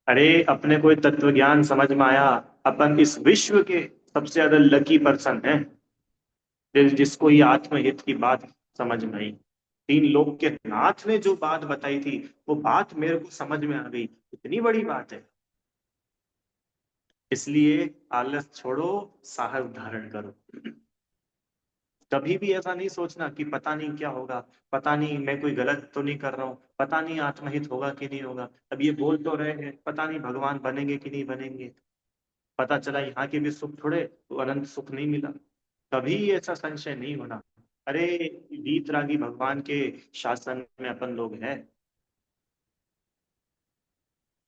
अरे अपने को तत्व ज्ञान समझ में आया, अपन इस विश्व के सबसे ज्यादा लकी पर्सन है, जिसको ये आत्महित की बात समझ में आई। तीन लोग के नाथ ने जो बात बताई थी, वो बात मेरे को समझ में आ गई, इतनी बड़ी बात है। इसलिए आलस छोड़ो, साहस धारण करो। कभी भी ऐसा नहीं सोचना कि पता नहीं क्या होगा, पता नहीं मैं कोई गलत तो नहीं कर रहा हूँ, पता नहीं आत्महित होगा कि नहीं होगा। अब ये बोल तो रहे हैं, पता नहीं भगवान बनेंगे कि नहीं बनेंगे, पता चला यहाँ के भी सुख थोड़े तो अनंत सुख नहीं मिला। कभी ऐसा संशय नहीं होना। अरे वीतरागी भगवान के शासन में अपन लोग हैं।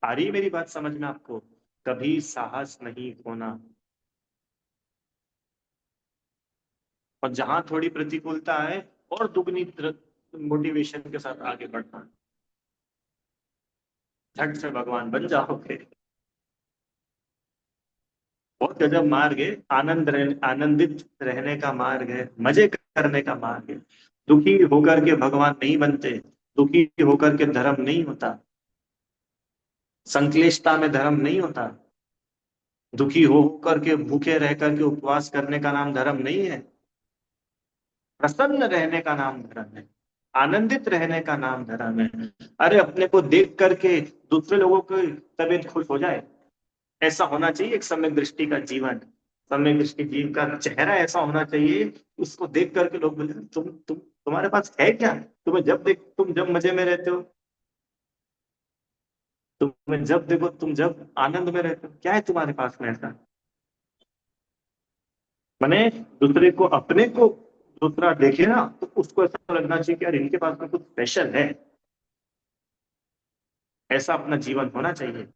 आ रही है मेरी बात समझ में आपको? कभी साहस नहीं होना। और जहां थोड़ी प्रतिकूलता है, और दुगनी मोटिवेशन के साथ आगे बढ़ना, झट से भगवान बन जाओगे। बहुत गजब मार्ग है। आनंदित रहने का मार्ग है, मजे करने का मार्ग है। दुखी होकर के भगवान नहीं बनते, दुखी होकर के धर्म नहीं होता, संक्लिष्टता में धर्म नहीं होता, दुखी होकर के भूखे रह करके उपवास करने का नाम धर्म नहीं है। प्रसन्न रहने का नाम धर्म है, आनंदित रहने का नाम धर्म है। अरे अपने को देख करके दूसरे लोगों की तबीयत खुश हो जाए, ऐसा होना चाहिए एक सम्यक दृष्टि का जीवन। सम्यक दृष्टि जीव का चेहरा ऐसा होना चाहिए, उसको देख करके लोग बोले तुम्हारे पास है क्या? तुम जब मजे में रहते हो, तुम्हें जब देखो तुम जब आनंद में रहते हो, क्या है तुम्हारे पास में ऐसा? मैंने दूसरे को, अपने को दूसरा देखे ना तो उसको ऐसा लगना चाहिए कि यार इनके पास में कुछ स्पेशल है। ऐसा अपना जीवन होना चाहिए।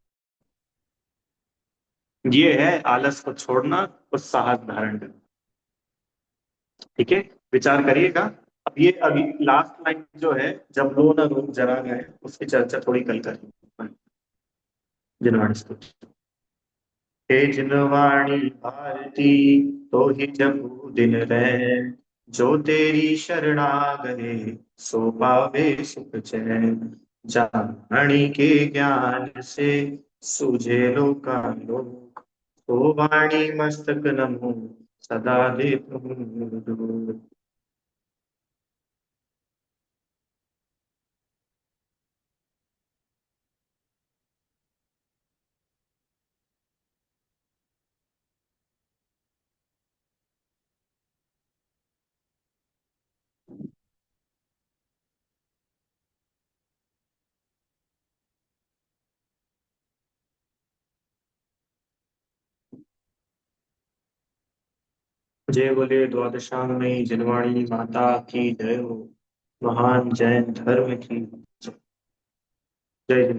ये है आलस को छोड़ना और साहस धारण करना। ठीक है, विचार करिएगा। अब ये अभी लास्ट लाइन जो है, जब लो न रूप जरा गए, उसकी चर्चा थोड़ी कल करेंगे। जिनवाणी स्तुति। हे जिनवाणी भारती, तो ही जपू दिन रहे, जो तेरी शरणा गए, सो पावे सुख चैन। जानी के ज्ञान से सूझे लोका लोक, तो वाणी मस्तक नमो सदा दे तुम। जय बोले द्वादशांगमयी जिनवाणी माता की जय हो। महान जैन धर्म की जय।